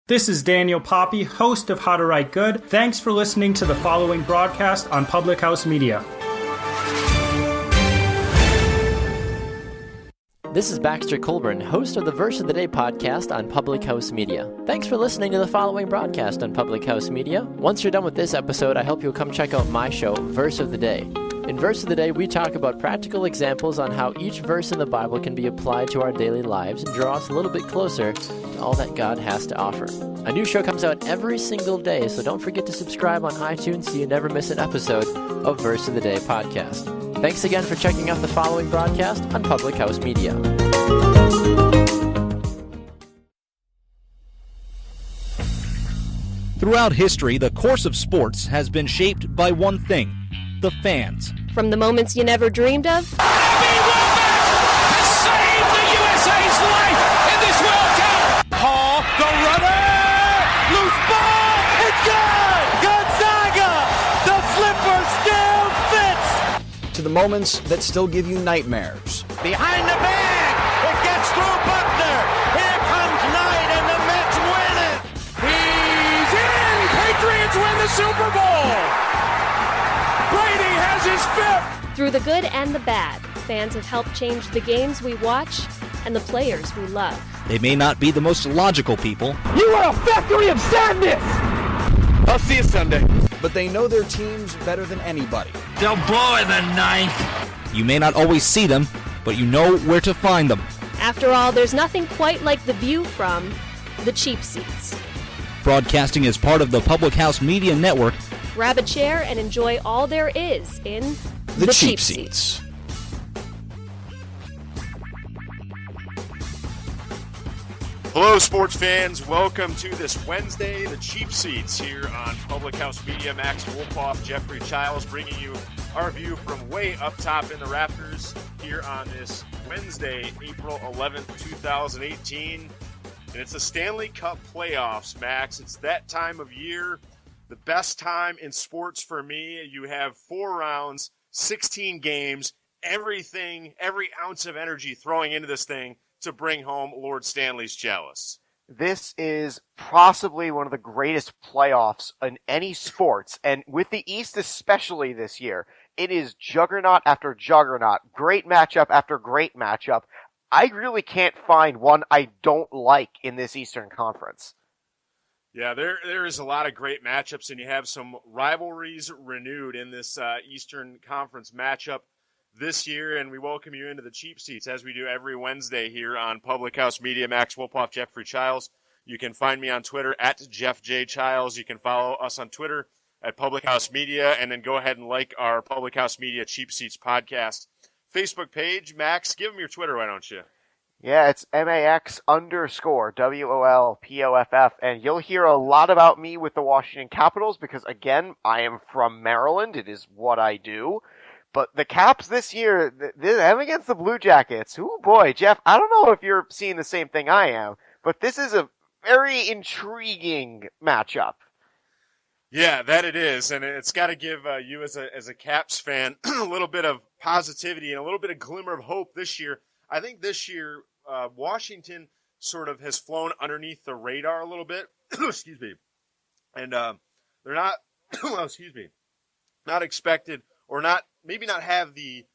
This is Daniel Poppy, host of How to Write Good. Thanks for listening to the following broadcast on Public House Media. This is Baxter Colburn, host of the Verse of the Day podcast on Public House Media. Thanks for listening to the following broadcast on Public House Media. Once you're done with this episode, I hope you'll come check out my show, Verse of the Day. In Verse of the Day, we talk about practical examples on how each verse in the Bible can be applied to our daily lives and draw us a little bit closer to all that God has to offer. A new show comes out every single day, so don't forget to subscribe on iTunes so you never miss an episode of Verse of the Day podcast. Thanks again for checking out the following broadcast on Public House Media. Throughout history, the course of sports has been shaped by one thing: the fans. From the moments you never dreamed of, Wolpoff has saved the USA's life in this World Cup. Paul, the runner, loose ball, it's good. Gonzaga, the slipper still fits. To the moments that still give you nightmares. Behind the bag, it gets through Buckner. Here comes Knight, and the Mets win it. He's in. Patriots win the Super Bowl. Brady has his fifth. through the good and the bad, fans have helped change the games we watch and the players we love. They may not be the most logical people. You are a factory of sadness. I'll see you Sunday. But they know their teams better than anybody. They'll blow in the ninth. You may not always see them, but you know where to find them. After all, there's nothing quite like the view from the cheap seats. Broadcasting as part of the Public House Media Network. Grab a chair and enjoy all there is in The cheap seats. Hello, sports fans. Welcome to this Wednesday, the cheap seats here on Public House Media. Max Wolpoff, Jeffrey Chiles, bringing you our view from way up top in the rafters here on this Wednesday, April 11th, 2018. And it's the Stanley Cup Playoffs, Max. It's that time of year, the best time in sports for me. You have 4 rounds, 16 games, everything, every ounce of energy throwing into this thing to bring home Lord Stanley's Chalice. This is possibly one of the greatest playoffs in any sports, and with the East especially this year, it is juggernaut after juggernaut, great matchup after great matchup. I really can't find one I don't like in this Eastern Conference. Yeah, there is a lot of great matchups, and you have some rivalries renewed in this Eastern Conference matchup this year, and we welcome you into the cheap seats as we do every Wednesday here on Public House Media. Max Wolpoff, Jeffrey Chiles. You can find me on Twitter at Jeff J. Chiles. You can follow us on Twitter at Public House Media, and then go ahead and like our Public House Media Cheap Seats podcast Facebook page. Max, give them your Twitter, why don't you? Yeah, it's MAX_WOLPOFF, and you'll hear a lot about me with the Washington Capitals because, again, I am from Maryland. It is what I do. But the Caps this year, them against the Blue Jackets, oh boy, Jeff, I don't know if you're seeing the same thing I am, but this is a very intriguing matchup. Yeah, that it is, and it's got to give you as a Caps fan a little bit of positivity and a little bit of glimmer of hope this year. I think this year Washington sort of has flown underneath the radar a little bit. Excuse me. And they're not, not expected or maybe not have the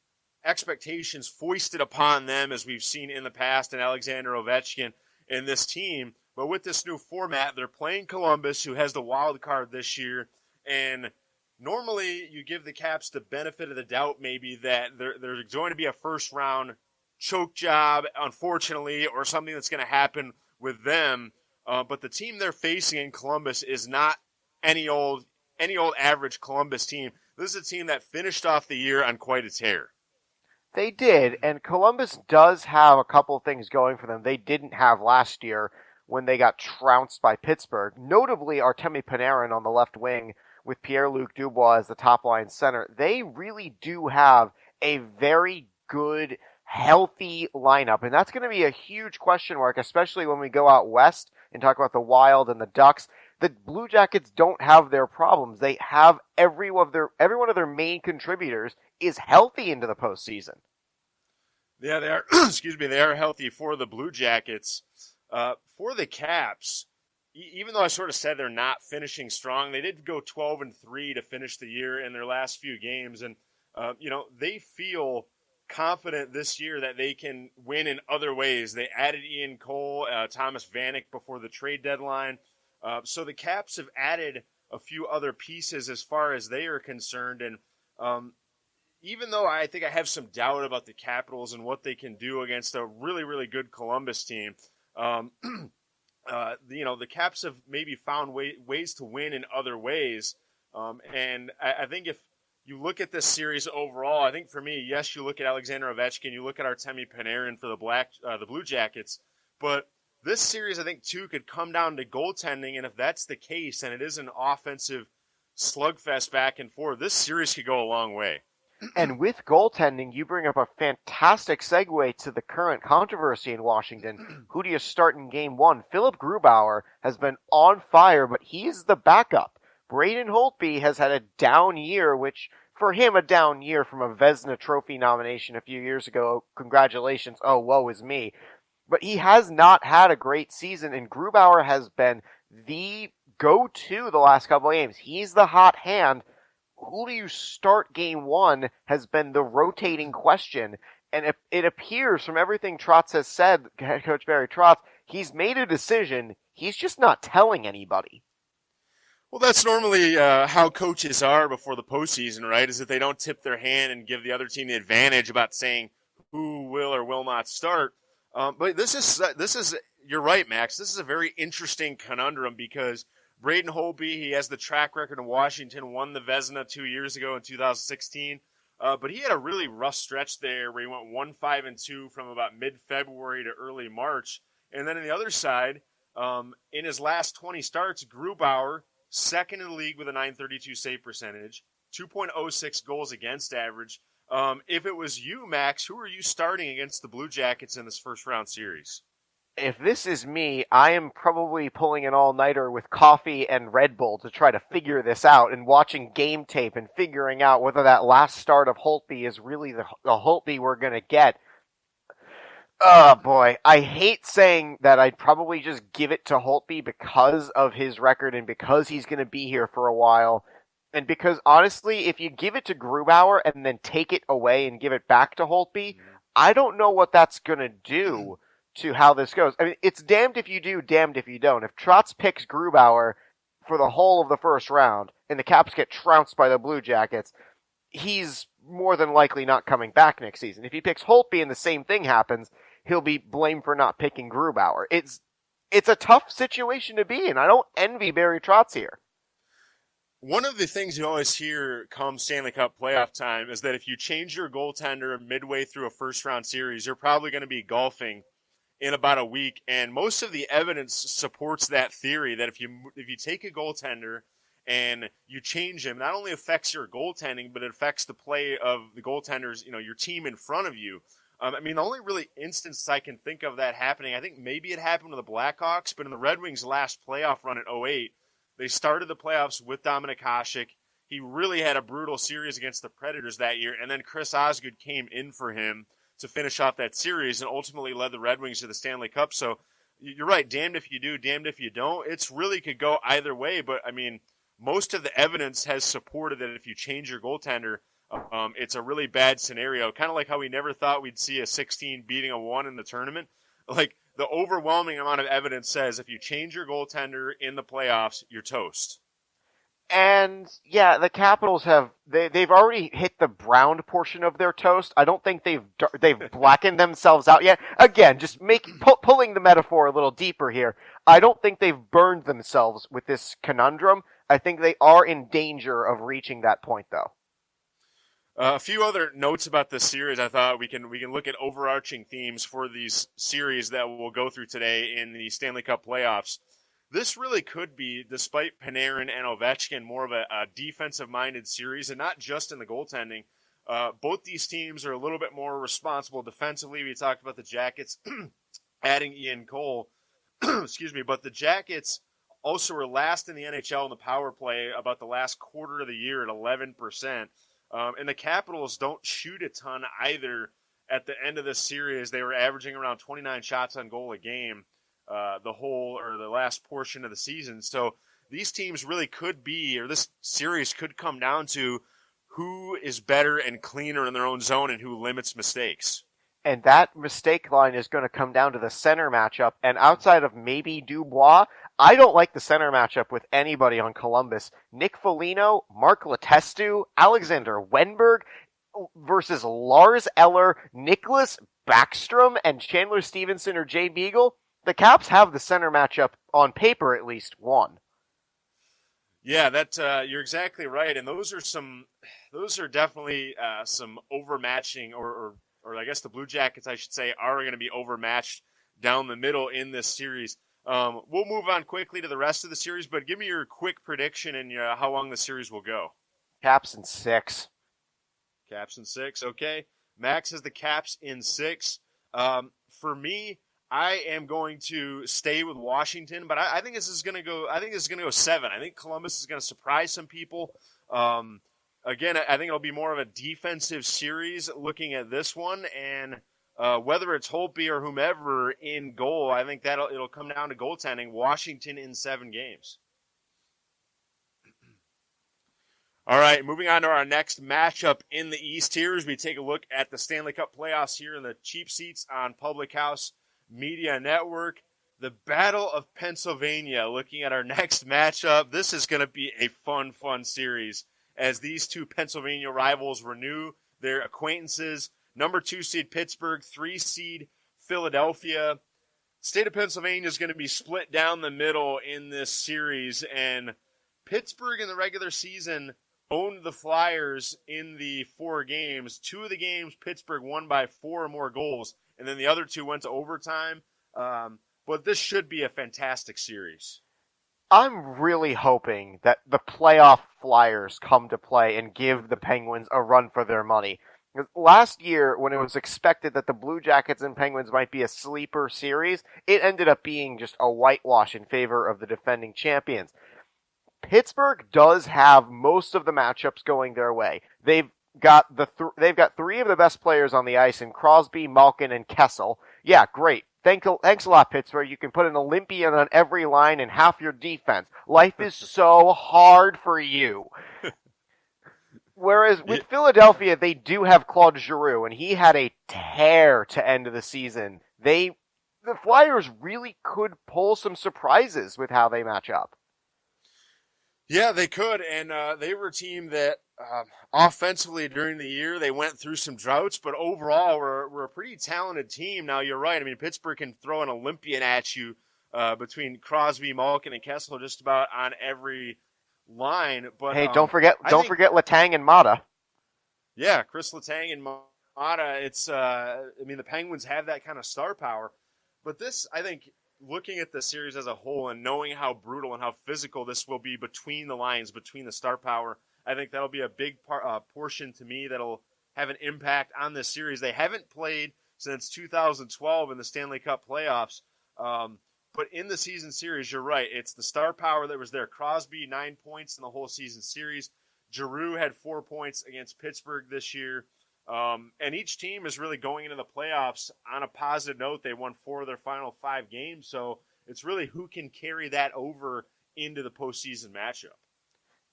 expectations foisted upon them as we've seen in the past in Alexander Ovechkin and this team. But with this new format, they're playing Columbus, who has the wild card this year. And normally you give the Caps the benefit of the doubt maybe that there's going to be a first-round choke job, unfortunately, or something that's going to happen with them. But the team they're facing in Columbus is not any old average Columbus team. This is a team that finished off the year on quite a tear. They did, and Columbus does have a couple of things going for them they didn't have last year when they got trounced by Pittsburgh. Notably, Artemi Panarin on the left wing with Pierre-Luc Dubois as the top-line center. They really do have a very good, healthy lineup, and that's going to be a huge question mark, especially when we go out west and talk about the Wild and the Ducks. The Blue Jackets don't have their problems. They have every one of their main contributors is healthy into the postseason. Yeah, they are. They are healthy for the Blue Jackets. For the Caps, even though I sort of said they're not finishing strong, they did go 12-3 to finish the year in their last few games. And, they feel confident this year that they can win in other ways. They added Ian Cole, Thomas Vanek before the trade deadline. So the Caps have added a few other pieces as far as they are concerned. And even though I think I have some doubt about the Capitals and what they can do against a really, really good Columbus team, the Caps have maybe found ways to win in other ways. And I think if you look at this series overall, I think for me, yes, you look at Alexander Ovechkin, you look at Artemi Panarin for the Blue Jackets, but this series, I think, too, could come down to goaltending, and if that's the case, and it is an offensive slugfest back and forth, this series could go a long way. And with goaltending, you bring up a fantastic segue to the current controversy in Washington. Who do you start in Game 1? Philip Grubauer has been on fire, but he's the backup. Braden Holtby has had a down year, which, for him, a down year from a Vezina Trophy nomination a few years ago. Congratulations. Oh, woe is me. But he has not had a great season, and Grubauer has been the go-to the last couple of games. He's the hot hand. Who do you start Game 1 has been the rotating question. And it appears from everything Trotz has said, head coach Barry Trotz, he's made a decision. He's just not telling anybody. Well, that's normally how coaches are before the postseason, right? Is that they don't tip their hand and give the other team the advantage about saying who will or will not start. But this is you're right, Max. This is a very interesting conundrum because Braden Holtby, he has the track record in Washington, won the Vezina 2 years ago in 2016. But he had a really rough stretch there where he went 1-5-2 from about mid-February to early March. And then on the other side, in his last 20 starts, Grubauer, second in the league with a .932 save percentage, 2.06 goals against average. If it was you, Max, who are you starting against the Blue Jackets in this first round series? If this is me, I am probably pulling an all-nighter with coffee and Red Bull to try to figure this out and watching game tape and figuring out whether that last start of Holtby is really the Holtby we're going to get. Oh boy, I hate saying that I'd probably just give it to Holtby because of his record and because he's going to be here for a while. And because honestly, if you give it to Grubauer and then take it away and give it back to Holtby, I don't know what that's going to do to how this goes. I mean, it's damned if you do, damned if you don't. If Trotz picks Grubauer for the whole of the first round and the Caps get trounced by the Blue Jackets, he's more than likely not coming back next season. If he picks Holtby and the same thing happens, he'll be blamed for not picking Grubauer. It's a tough situation to be in. I don't envy Barry Trotz here. One of the things you always hear come Stanley Cup playoff time is that if you change your goaltender midway through a first-round series, you're probably going to be golfing in about a week. And most of the evidence supports that theory that if you take a goaltender and you change him, not only affects your goaltending, but it affects the play of the goaltenders, your team in front of you. I mean, the only really instance I can think of that happening, I think maybe it happened to the Blackhawks, but in the Red Wings' last playoff run at 2008, they started the playoffs with Dominik Hasek. He really had a brutal series against the Predators that year, and then Chris Osgood came in for him to finish off that series and ultimately led the Red Wings to the Stanley Cup. So you're right, damned if you do, damned if you don't. It's really could go either way, but I mean, most of the evidence has supported that if you change your goaltender, it's a really bad scenario. Kind of like how we never thought we'd see a 16 beating a 1 in the tournament. Like, the overwhelming amount of evidence says if you change your goaltender in the playoffs, you're toast. And yeah, the Capitals they've already hit the browned portion of their toast. I don't think they've blackened themselves out yet. Again, just pulling the metaphor a little deeper here. I don't think they've burned themselves with this conundrum. I think they are in danger of reaching that point, though. A few other notes about this series. I thought we can look at overarching themes for these series that we'll go through today in the Stanley Cup playoffs. This really could be, despite Panarin and Ovechkin, more of a defensive-minded series, and not just in the goaltending. Both these teams are a little bit more responsible defensively. We talked about the Jackets adding Ian Cole. Excuse me, but the Jackets also were last in the NHL in the power play about the last quarter of the year at 11%. And the Capitals don't shoot a ton either at the end of this series. They were averaging around 29 shots on goal a game. the last portion of the season. So these teams really could be, or this series could come down to who is better and cleaner in their own zone and who limits mistakes. And that mistake line is going to come down to the center matchup. And outside of maybe Dubois, I don't like the center matchup with anybody on Columbus. Nick Foligno, Mark Letestu, Alexander Wenberg versus Lars Eller, Nicholas Backstrom, and Chandler Stevenson or Jay Beagle. The Caps have the center matchup on paper at least won. Yeah, you're exactly right. And those are definitely some overmatching or I guess the Blue Jackets, I should say, are going to be overmatched down the middle in this series. We'll move on quickly to the rest of the series, but give me your quick prediction and how long the series will go. Caps in 6. Caps in 6, okay. Max has the Caps in 6. For me, I am going to stay with Washington, but I think this is going to go. I think this is going to go 7. I think Columbus is going to surprise some people. Again, I think it'll be more of a defensive series looking at this one, and whether it's Holtby or whomever in goal, I think it'll come down to goaltending. Washington in 7 games. All right, moving on to our next matchup in the East here as we take a look at the Stanley Cup Playoffs here in the cheap seats on Public House Media Network. The Battle of Pennsylvania, looking at our next matchup. This is going to be a fun series as these two Pennsylvania rivals renew their acquaintances. Number 2 seed Pittsburgh, 3 seed Philadelphia. State of Pennsylvania is going to be split down the middle in this series, and Pittsburgh in the regular season owned the Flyers in the 4 games. 2 of the games, Pittsburgh won by 4 or more goals, and then the other 2 went to overtime. But this should be a fantastic series. I'm really hoping that the playoff Flyers come to play and give the Penguins a run for their money. Last year, when it was expected that the Blue Jackets and Penguins might be a sleeper series, it ended up being just a whitewash in favor of the defending champions. Pittsburgh does have most of the matchups going their way. They've got 3 of the best players on the ice in Crosby, Malkin, and Kessel. Yeah, great. Thanks a lot, Pittsburgh. You can put an Olympian on every line and half your defense. Life is so hard for you. Whereas with Philadelphia, they do have Claude Giroux, and he had a tear to end of the season. The Flyers really could pull some surprises with how they match up. Yeah, they could, and they were a team that offensively during the year they went through some droughts, but overall we're a pretty talented team. Now you're right. I mean, Pittsburgh can throw an Olympian at you between Crosby, Malkin, and Kessler just about on every line. But hey, don't forget Letang and Mata. Yeah, Chris Letang and Mata. It's I mean, the Penguins have that kind of star power, but this, I think, looking at the series as a whole and knowing how brutal and how physical this will be between the lines, between the star power, I think that'll be a big portion to me that'll have an impact on this series. They haven't played since 2012 in the Stanley Cup Playoffs, but in the season series, you're right. It's the star power that was there. Crosby, 9 points in the whole season series. Giroux had 4 points against Pittsburgh this year. And each team is really going into the playoffs on a positive note. They won 4 of their final 5 games, so it's really who can carry that over into the postseason matchup.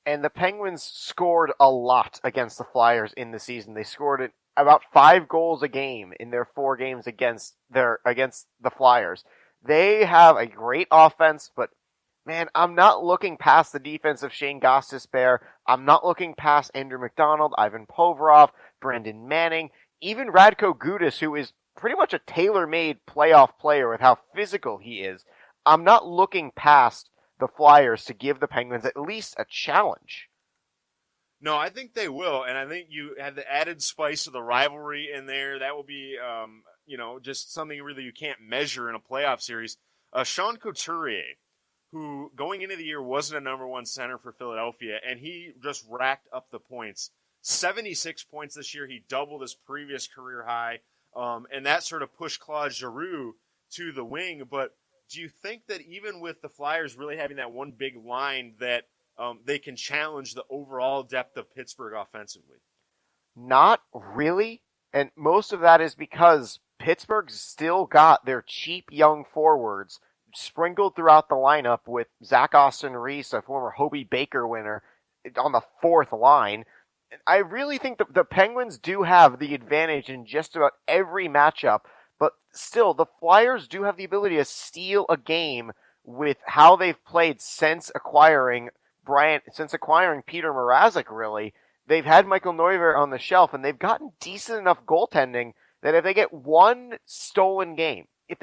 And the Penguins scored a lot against the Flyers in the season. They scored about 5 goals a game in their 4 games against the Flyers. They have a great offense, but man, I'm not looking past the defense of Shane Gostisbehere. I'm not looking past Andrew McDonald, Ivan Provorov, Brendan Manning, even Radko Gudas, who is pretty much a tailor-made playoff player with how physical he is. I'm not looking past the Flyers to give the Penguins at least a challenge. No, I think they will, and I think you have the added spice of the rivalry in there. That will be, just something really you can't measure in a playoff series. Sean Couturier, who going into the year wasn't a number 1 center for Philadelphia, and he just racked up the points. 76 points this year. He doubled his previous career high, and that sort of pushed Claude Giroux to the wing. But do you think that even with the Flyers really having that one big line that they can challenge the overall depth of Pittsburgh offensively? Not really, and most of that is because Pittsburgh's still got their cheap young forwards sprinkled throughout the lineup with Zach Austin Reese, a former Hobie Baker winner, on the fourth line. I really think the Penguins do have the advantage in just about every matchup, but still, the Flyers do have the ability to steal a game with how they've played since acquiring Peter Mrazek, really. They've had Michael Neuvirth on the shelf, and they've gotten decent enough goaltending that if they get one stolen game, if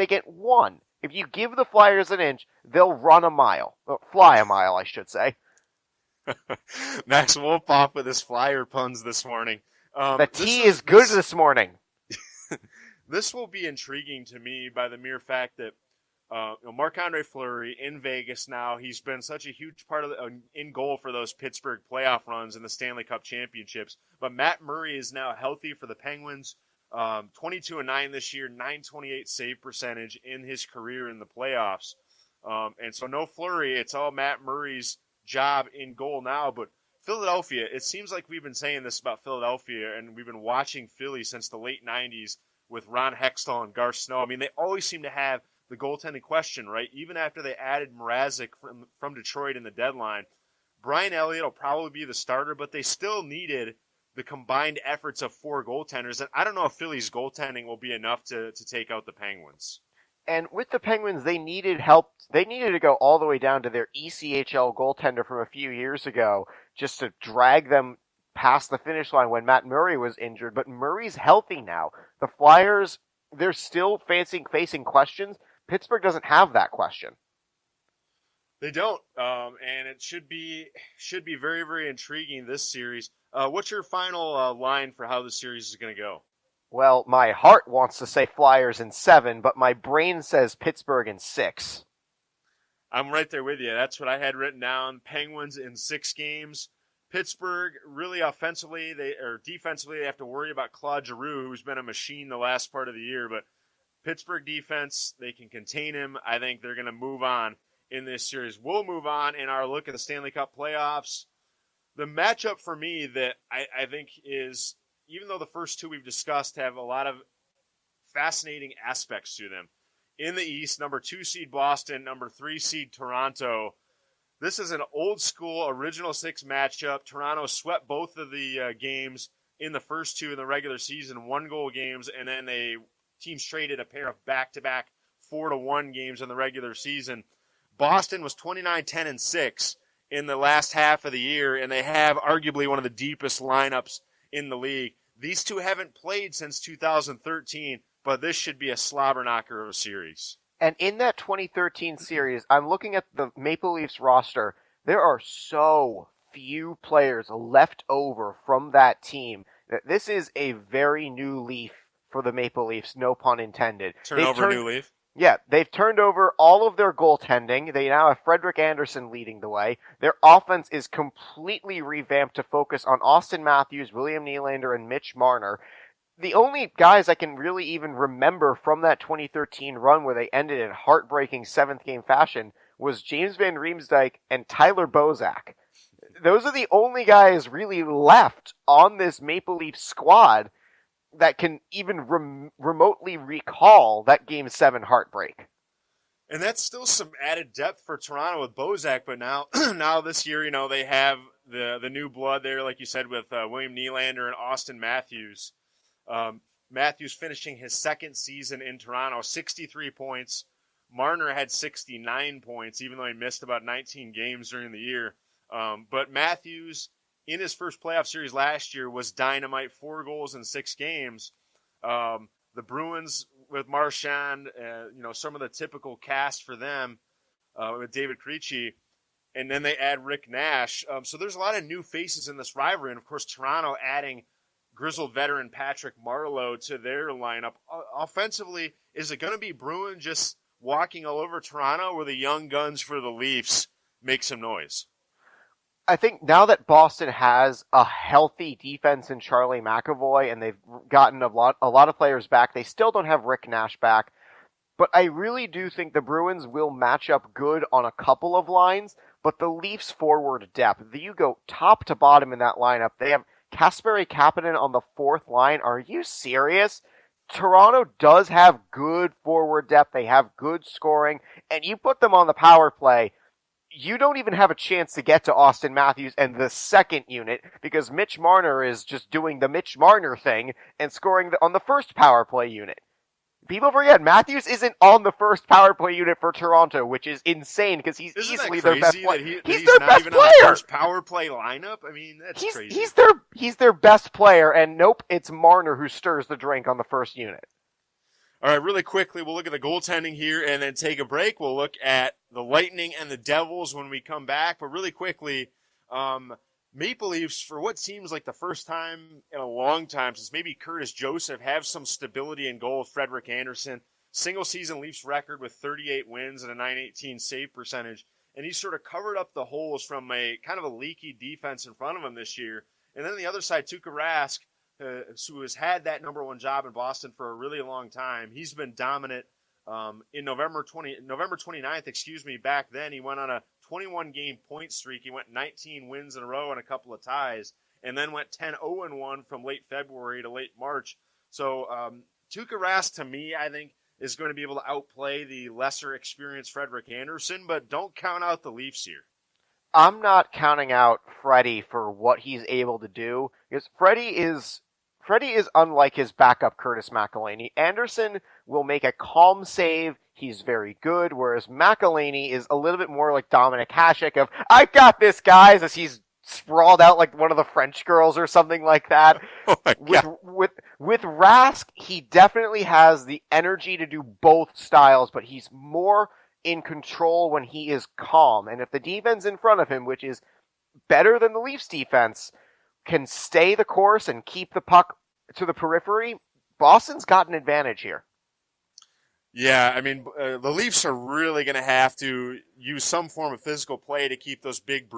you give the Flyers an inch, they'll run a mile. Fly a mile, I should say. Max Wolpoff with his Flyer puns this morning. The tea is good this morning. This will be intriguing to me by the mere fact that Marc-Andre Fleury in Vegas now, he's been such a huge part of in goal for those Pittsburgh playoff runs in the Stanley Cup championships. But Matt Murray is now healthy for the Penguins. 22-9 this year, .928 save percentage in his career in the playoffs. And so no Fleury, it's all Matt Murray's job in goal now. But Philadelphia, it seems like we've been saying this about Philadelphia, and we've been watching Philly since the late 90s with Ron Hextall and Garth Snow. I mean, they always seem to have the goaltending question, right? Even after they added Mrazek from Detroit in the deadline, Brian Elliott will probably be the starter, but they still needed the combined efforts of four goaltenders. And I don't know if Philly's goaltending will be enough to take out the Penguins. And with the Penguins, they needed help. They needed to go all the way down to their ECHL goaltender from a few years ago just to drag them past the finish line when Matt Murray was injured. But Murray's healthy now. The Flyers, they're still facing questions. Pittsburgh doesn't have that question. They don't, and it should be very, very intriguing, this series. What's your final line for how the series is going to go? Well, my heart wants to say Flyers in 7, but my brain says Pittsburgh in 6. I'm right there with you. That's what I had written down. Penguins in 6 games. Pittsburgh, really defensively, they have to worry about Claude Giroux, who's been a machine the last part of the year, but Pittsburgh defense, they can contain him. I think they're going to move on in this series. We'll move on in our look at the Stanley Cup playoffs. The matchup for me that I think is, even though the first two we've discussed have a lot of fascinating aspects to them. In the East, number 2 seed Boston, number 3 seed Toronto. This is an old school original 6 matchup. Toronto swept both of the games in the first two in the regular season, 1-goal games, and then teams traded a pair of back-to-back 4-1 games in the regular season. Boston was 29-10-6 in the last half of the year, and they have arguably one of the deepest lineups in the league. These two haven't played since 2013, but this should be a slobber knocker of a series. And in that 2013 series, I'm looking at the Maple Leafs roster. There are so few players left over from that team that this is a very new leaf for the Maple Leafs, no pun intended. New leaf? Yeah, they've turned over all of their goaltending. They now have Frederik Andersen leading the way. Their offense is completely revamped to focus on Austin Matthews, William Nylander, and Mitch Marner. The only guys I can really even remember from that 2013 run where they ended in heartbreaking 7th-game fashion was James Van Riemsdyk and Tyler Bozak. Those are the only guys really left on this Maple Leaf squad that can even remotely recall that Game 7 heartbreak. And that's still some added depth for Toronto with Bozak, but now this year, they have the new blood there, like you said, with William Nylander and Austin Matthews. Matthews finishing his second season in Toronto, 63 points. Marner had 69 points, even though he missed about 19 games during the year. But Matthews, in his first playoff series last year, was dynamite, 4 goals in 6 games. The Bruins with Marchand, some of the typical cast for them with David Krejci, and then they add Rick Nash. So there's a lot of new faces in this rivalry, and of course Toronto adding grizzled veteran Patrick Marleau to their lineup. Offensively, is it going to be Bruin just walking all over Toronto, or the young guns for the Leafs make some noise? I think now that Boston has a healthy defense in Charlie McAvoy and they've gotten a lot of players back, they still don't have Rick Nash back. But I really do think the Bruins will match up good on a couple of lines, but the Leafs forward depth, you go top to bottom in that lineup. They have Kasperi Kapanen on the 4th line. Are you serious? Toronto does have good forward depth. They have good scoring, and you put them on the power play, you don't even have a chance to get to Austin Matthews and the second unit because Mitch Marner is just doing the Mitch Marner thing and scoring on the first power play unit. People forget Matthews isn't on the first power play unit for Toronto, which is insane because he's easily their best player. He's their best player. On the first power play lineup. I mean, that's crazy. He's their best player, and nope, it's Marner who stirs the drink on the first unit. All right, really quickly, we'll look at the goaltending here and then take a break. We'll look at the Lightning and the Devils when we come back. But really quickly, Maple Leafs, for what seems like the first time in a long time since maybe Curtis Joseph, have some stability in goal with Frederik Andersen. Single-season Leafs record with 38 wins and a .918 save percentage. And he sort of covered up the holes from a kind of a leaky defense in front of him this year. And then on the other side, Tuukka Rask, who has had that number one job in Boston for a really long time. He's been dominant. In November 29th, back then, he went on a 21-game point streak. He went 19 wins in a row and a couple of ties, and then went 10-0-1 from late February to late March. So Tuukka Rask, to me, I think, is going to be able to outplay the lesser experienced Frederik Andersen, but don't count out the Leafs here. I'm not counting out Freddie for what he's able to do, because Freddie is unlike his backup Curtis McElhinney. Andersen will make a calm save. He's very good, whereas McElhinney is a little bit more like Dominic Hasek of, I got this, guys, as he's sprawled out like one of the French girls or something like that. Oh my God. With Rask, he definitely has the energy to do both styles, but he's more in control when he is calm. And if the defense in front of him, which is better than the Leafs defense, can stay the course and keep the puck to the periphery, Boston's got an advantage here. Yeah, I mean, the Leafs are really going to have to use some form of physical play to keep those big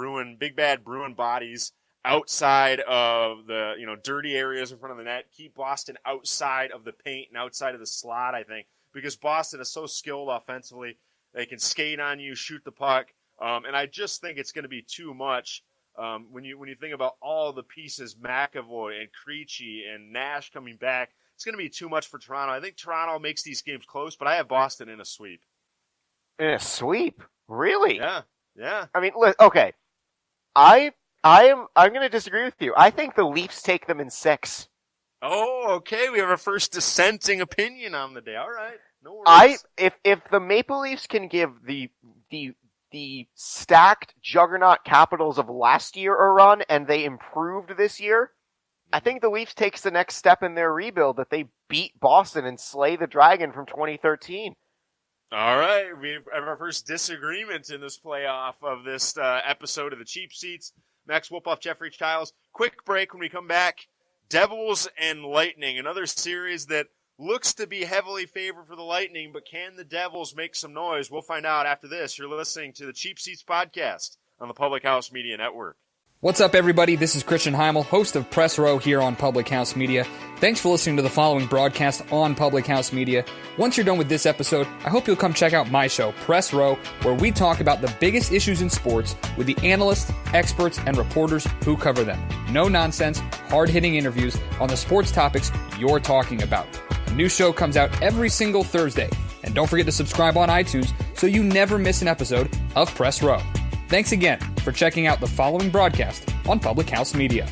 bad Bruin bodies outside of the, dirty areas in front of the net. Keep Boston outside of the paint and outside of the slot, I think, because Boston is so skilled offensively. They can skate on you, shoot the puck, and I just think it's going to be too much. When you think about all the pieces, McAvoy and Krejci and Nash coming back, it's going to be too much for Toronto. I think Toronto makes these games close, but I have Boston in a sweep. In a sweep? Really? Yeah. I mean, okay. I'm going to disagree with you. I think the Leafs take them in 6. Oh, okay. We have our first dissenting opinion on the day. All right. No worries. If the Maple Leafs can give the stacked juggernaut Capitals of last year a run and they improved this year, I think the Leafs takes the next step in their rebuild, that they beat Boston and slay the Dragon from 2013. All right. We have our first disagreement in this playoff of this episode of the Cheap Seats. Max Wolpoff, Jeffrey Chiles. Quick break. When we come back, Devils and Lightning, another series that looks to be heavily favored for the Lightning, but can the Devils make some noise? We'll find out after this. You're listening to the Cheap Seats podcast on the Public House Media Network. What's up, everybody? This is Christian Heimel, host of Press Row here on Public House Media. Thanks for listening to the following broadcast on Public House Media. Once you're done with this episode, I hope you'll come check out my show, Press Row, where we talk about the biggest issues in sports with the analysts, experts, and reporters who cover them. No nonsense, hard-hitting interviews on the sports topics you're talking about. A new show comes out every single Thursday. And don't forget to subscribe on iTunes so you never miss an episode of Press Row. Thanks again for checking out the following broadcast on Public House Media.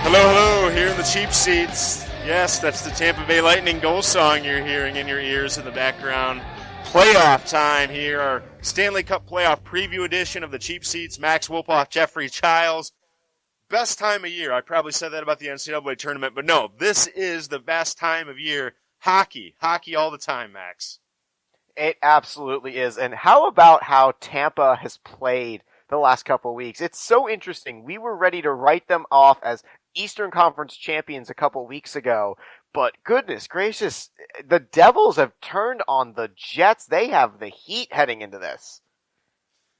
Hello, here in the Cheap Seats. Yes, that's the Tampa Bay Lightning goal song you're hearing in your ears in the background. Playoff time here, our Stanley Cup Playoff preview edition of the Cheap Seats. Max Wolpoff, Jeffrey Chiles. Best time of year. I probably said that about the NCAA tournament, but no, this is the best time of year. Hockey all the time, Max. It absolutely is. And how about how Tampa has played the last couple of weeks? It's so interesting. We were ready to write them off as Eastern Conference champions a couple weeks ago, but goodness gracious, the Devils have turned on the Jets. They have the heat heading into this.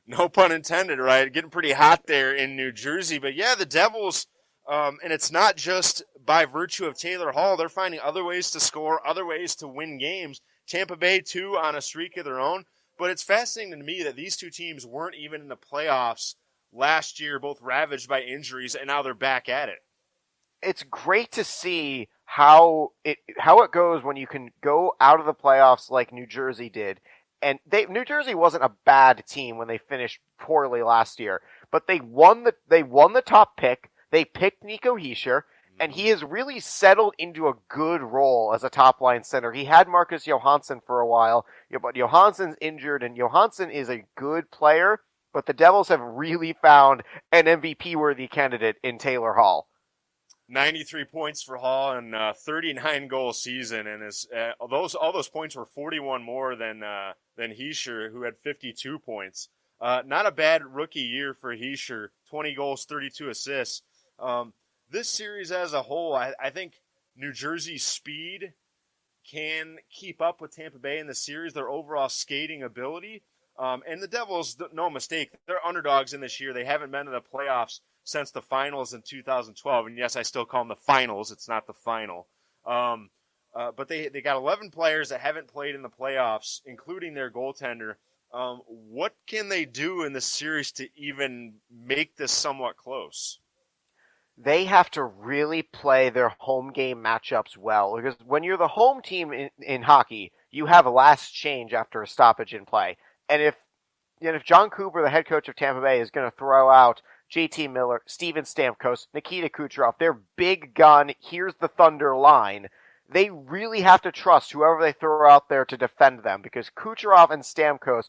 No pun intended, right? Getting pretty hot there in New Jersey. But yeah, the Devils, and it's not just by virtue of Taylor Hall. They're finding other ways to score, other ways to win games. Tampa Bay, too, on a streak of their own. But it's fascinating to me that these two teams weren't even in the playoffs last year, both ravaged by injuries, and now they're back at it. It's great to see how it goes when you can go out of the playoffs like New Jersey did. And New Jersey wasn't a bad team when they finished poorly last year, but they won the top pick. They picked Nico Hischier, and he has really settled into a good role as a top line center. He had Marcus Johansson for a while, but Johansson's injured, and Johansson is a good player, but the Devils have really found an MVP-worthy candidate in Taylor Hall. 93 points for Hall and 39-goal season, and all those points were 41 more than Hischier, who had 52 points. Not a bad rookie year for Hischier. 20 goals, 32 assists. This series as a whole, I think New Jersey's speed can keep up with Tampa Bay in the series. Their overall skating ability, and the Devils, no mistake, they're underdogs in this year. They haven't been to the playoffs since the finals in 2012. And yes, I still call them the finals. It's not the final. But they got 11 players that haven't played in the playoffs, including their goaltender. What can they do in this series to even make this somewhat close? They have to really play their home game matchups well, because when you're the home team in hockey, you have a last change after a stoppage in play. And if John Cooper, the head coach of Tampa Bay, is going to throw out JT Miller, Steven Stamkos, Nikita Kucherov, their big gun, here's the Thunder line, they really have to trust whoever they throw out there to defend them, because Kucherov and Stamkos,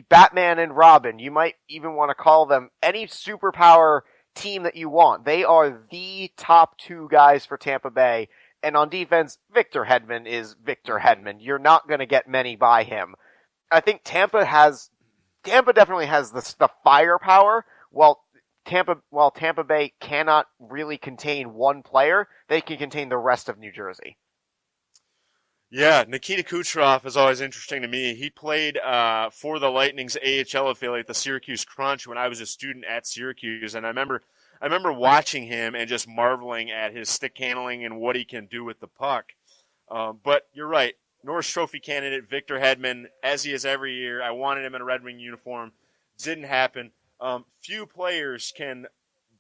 Batman and Robin, you might even want to call them any superpower team that you want. They are the top two guys for Tampa Bay, and on defense, Victor Hedman is Victor Hedman. You're not going to get many by him. I think Tampa definitely has the firepower. While Tampa Bay cannot really contain one player, they can contain the rest of New Jersey. Yeah, Nikita Kucherov is always interesting to me. He played for the Lightning's AHL affiliate, the Syracuse Crunch, when I was a student at Syracuse, and I remember watching him and just marveling at his stick handling and what he can do with the puck. But you're right, Norris Trophy candidate Victor Hedman, as he is every year. I wanted him in a Red Wing uniform. Didn't happen. Few players can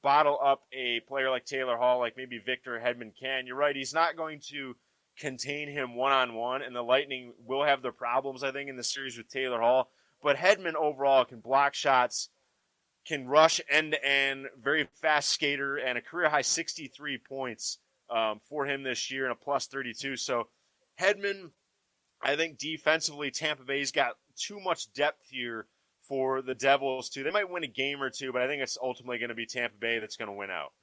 bottle up a player like Taylor Hall, like maybe Victor Hedman can. You're right, he's not going to contain him one-on-one, and the Lightning will have their problems, I think, in the series with Taylor Hall. But Hedman overall can block shots, can rush end-to-end, very fast skater, and a career-high 63 points for him this year and a plus 32. So Hedman, I think defensively, Tampa Bay's got too much depth here for the Devils too. They might win a game or two, but I think it's ultimately going to be Tampa Bay that's going to win out.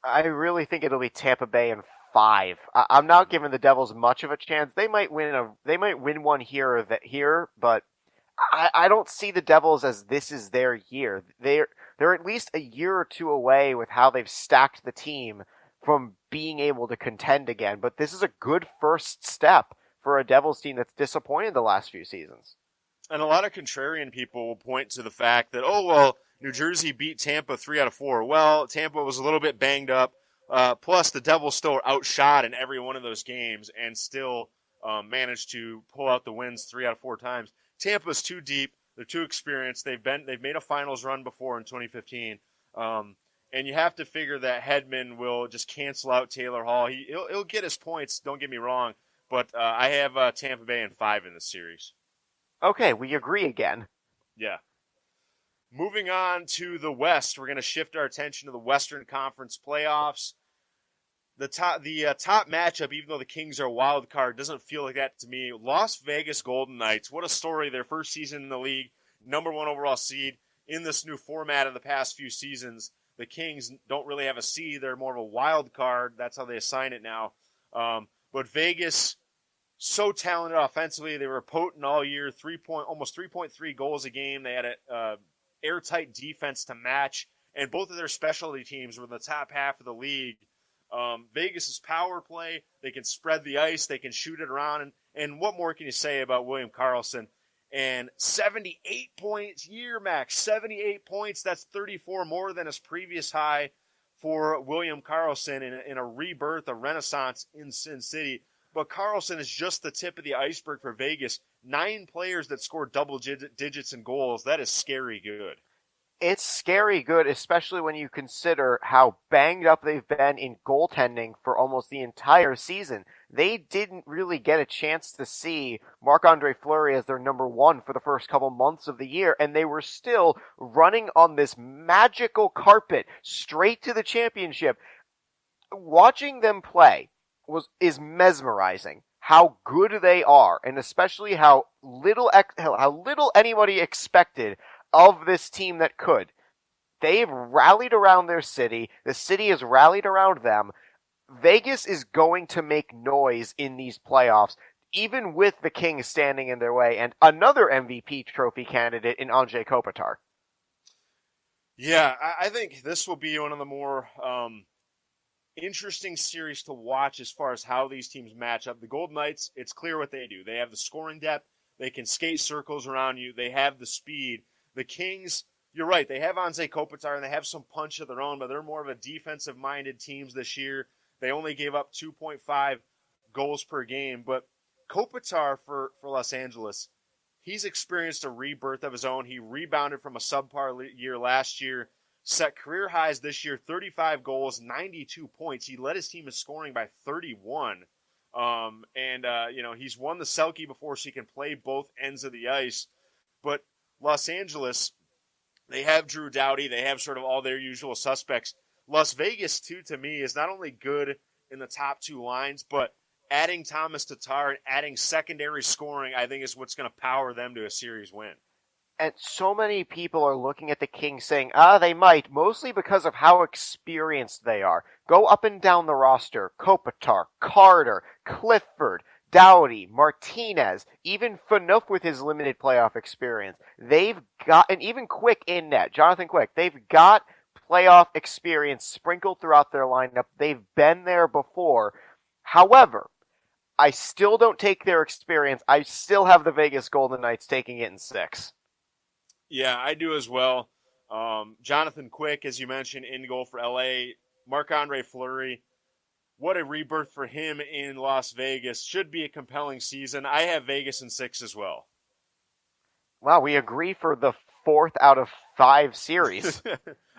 I really think it'll be Tampa Bay in 5. I'm not giving the Devils much of a chance. They might win one here or here, but I don't see the Devils as this is their year. They're at least a year or two away with how they've stacked the team from being able to contend again. But this is a good first step for a Devils team that's disappointed the last few seasons. And a lot of contrarian people will point to the fact that, New Jersey beat Tampa 3 out of 4. Well, Tampa was a little bit banged up. Plus, the Devils still are outshot in every one of those games and still managed to pull out the wins 3 out of 4 times. Tampa's too deep. They're too experienced. They've made a finals run before in 2015. And you have to figure that Hedman will just cancel out Taylor Hall. He'll get his points, don't get me wrong. But I have Tampa Bay in 5 in this series. Okay, we agree again. Yeah. Moving on to the West, we're going to shift our attention to the Western Conference playoffs. The top matchup, even though the Kings are a wild card, doesn't feel like that to me. Las Vegas Golden Knights, what a story. Their first season in the league, number 1 overall seed in this new format of the past few seasons. The Kings don't really have a seed. They're more of a wild card. That's how they assign it now. But Vegas, so talented offensively. They were potent all year, almost 3.3 goals a game. They had a airtight defense to match, and both of their specialty teams were in the top half of the league. Vegas's power play, they can spread the ice, they can shoot it around, and what more can you say about William Karlsson? And 78 points year, Max, 78 points. That's 34 more than his previous high for William Karlsson in a rebirth, a renaissance in Sin City. but Carlson is just the tip of the iceberg for Vegas. 9 players that scored double digits in goals. That is scary good. It's scary good, especially when you consider how banged up they've been in goaltending for almost the entire season. They didn't really get a chance to see Marc-Andre Fleury as their number one for the first couple months of the year, and they were still running on this magical carpet straight to the championship. Watching them play is mesmerizing. How good they are, and especially how little anybody expected of this team that could. They've rallied around their city. The city has rallied around them. Vegas is going to make noise in these playoffs, even with the Kings standing in their way, and another MVP trophy candidate in Anze Kopitar. Yeah, I think this will be one of the more interesting series to watch as far as how these teams match up. The Golden Knights, it's clear what they do. They have the scoring depth. They can skate circles around you. They have the speed. The Kings, you're right, they have Anze Kopitar and they have some punch of their own, but they're more of a defensive-minded teams this year. They only gave up 2.5 goals per game, but Kopitar for Los Angeles, he's experienced a rebirth of his own. He rebounded from a subpar year last year, set career highs this year, 35 goals, 92 points. He led his team in scoring by 31. He's won the Selke before, so he can play both ends of the ice. But Los Angeles, they have Drew Doughty. They have sort of all their usual suspects. Las Vegas, too, to me, is not only good in the top 2 lines, but adding Thomas Tatar and adding secondary scoring, I think, is what's going to power them to a series win. And so many people are looking at the Kings saying, they might, mostly because of how experienced they are. Go up and down the roster. Kopitar, Carter, Clifford, Doughty, Martinez, even Phaneuf with his limited playoff experience. They've got, and even Quick in net, Jonathan Quick, they've got playoff experience sprinkled throughout their lineup. They've been there before. However, I still don't take their experience. I still have the Vegas Golden Knights taking it in 6. Yeah, I do as well. Jonathan Quick, as you mentioned, in goal for LA. Marc-Andre Fleury. What a rebirth for him in Las Vegas. Should be a compelling season. I have Vegas in 6 as well. Wow, we agree for the 4th out of 5 series.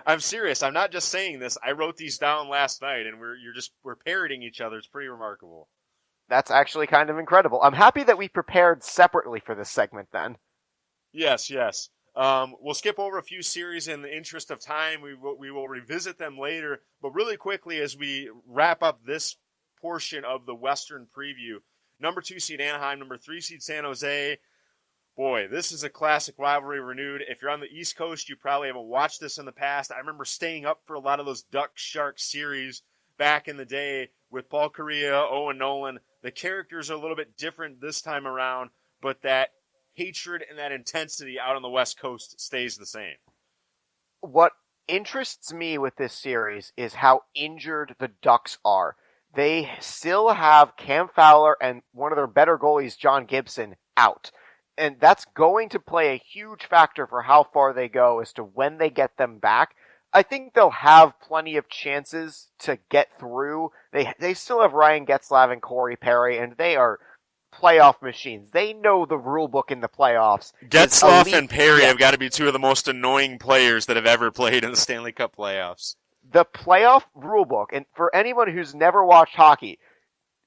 I'm serious. I'm not just saying this. I wrote these down last night, and we're parroting each other. It's pretty remarkable. That's actually kind of incredible. I'm happy that we prepared separately for this segment then. Yes. We'll skip over a few series in the interest of time. We will revisit them later. But really quickly, as we wrap up this portion of the Western preview, number 2 seed Anaheim, number 3 seed San Jose. Boy, this is a classic rivalry renewed. If you're on the East Coast, you probably haven't watched this in the past. I remember staying up for a lot of those Duck-Shark series back in the day with Paul Kariya, Owen Nolan. The characters are a little bit different this time around, but that hatred and that intensity out on the West Coast stays the same. What interests me with this series is how injured the Ducks are. They still have Cam Fowler and one of their better goalies, John Gibson, out. And that's going to play a huge factor for how far they go as to when they get them back. I think they'll have plenty of chances to get through. They still have Ryan Getzlaf and Corey Perry, and they are playoff machines. They know the rule book in the playoffs. Getzlaf and Perry have got to be 2 of the most annoying players that have ever played in the Stanley Cup playoffs. The playoff rule book, and for anyone who's never watched hockey,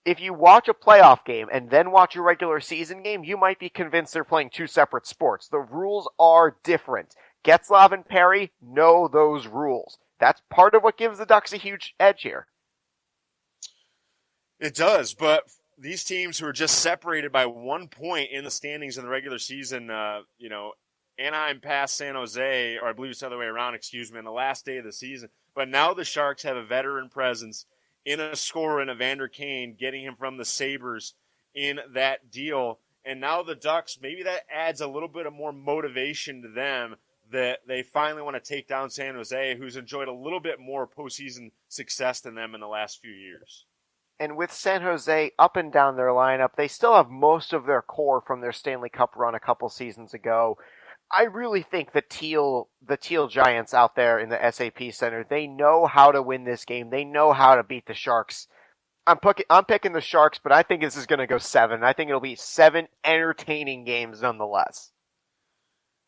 if you watch a playoff game and then watch a regular season game, you might be convinced they're playing 2 separate sports. The rules are different. Getzlaf and Perry know those rules. That's part of what gives the Ducks a huge edge here. It does, but these teams who are just separated by 1 point in the standings in the regular season, Anaheim passed San Jose, or I believe it's the other way around, on the last day of the season. But now the Sharks have a veteran presence in a scorer in Evander Kane, getting him from the Sabres in that deal. And now the Ducks, maybe that adds a little bit of more motivation to them that they finally want to take down San Jose, who's enjoyed a little bit more postseason success than them in the last few years. And with San Jose up and down their lineup, they still have most of their core from their Stanley Cup run a couple seasons ago. I really think the Teal Giants out there in the SAP Center, they know how to win this game. They know how to beat the Sharks. I'm picking the Sharks, but I think this is going to go 7. I think it'll be 7 entertaining games nonetheless.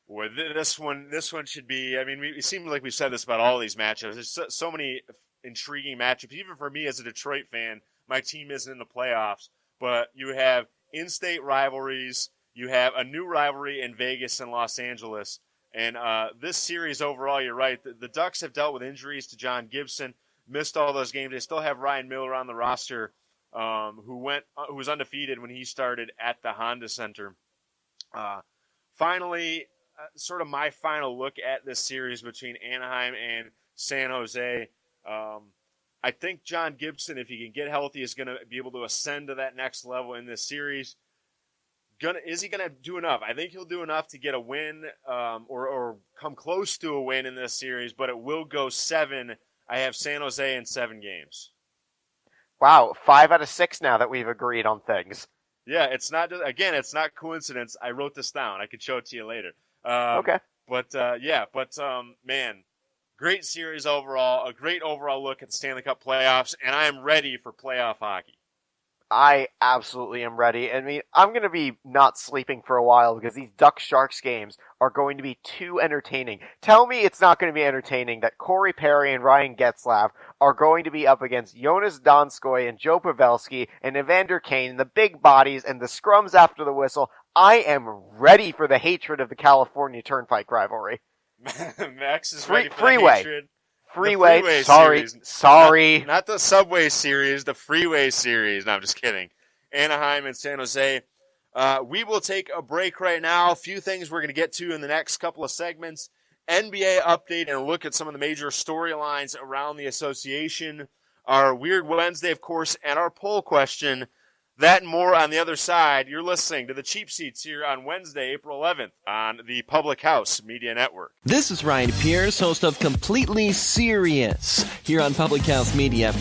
Boy, this one should be. I mean, it seems like we've said this about all these matchups. There's so many intriguing matchups. Even for me as a Detroit fan, my team isn't in the playoffs, but you have in-state rivalries. You have a new rivalry in Vegas and Los Angeles. And this series overall, you're right. The Ducks have dealt with injuries to John Gibson, missed all those games. They still have Ryan Miller on the roster, who was undefeated when he started at the Honda Center. Finally, sort of my final look at this series between Anaheim and San Jose. I think John Gibson, if he can get healthy, is going to be able to ascend to that next level in this series. Is he going to do enough? I think he'll do enough to get a win or come close to a win in this series, but it will go 7. I have San Jose in 7 games. Wow, 5 out of 6 now that we've agreed on things. Yeah, it's not coincidence. I wrote this down. I could show it to you later. Okay. But man, great series overall, a great overall look at the Stanley Cup playoffs, and I am ready for playoff hockey. I absolutely am ready. I mean, I'm going to be not sleeping for a while because these Ducks-Sharks games are going to be too entertaining. Tell me it's not going to be entertaining that Corey Perry and Ryan Getzlaff are going to be up against Jonas Donskoy and Joe Pavelski and Evander Kane, the big bodies and the scrums after the whistle. I am ready for the hatred of the California Turnpike rivalry. Max is ready for freeway. the hatred. Freeway. Sorry. Not the Subway series, the Freeway series. No, I'm just kidding. Anaheim and San Jose. We will take a break right now. A few things we're going to get to in the next couple of segments. NBA update and a look at some of the major storylines around the association. Our Weird Wednesday, of course, and our poll question. That and more on the other side. You're listening to the Cheap Seats here on Wednesday, April 11th on the Public House Media Network. This is Ryan Pierce, host of Completely Serious here on Public House Media.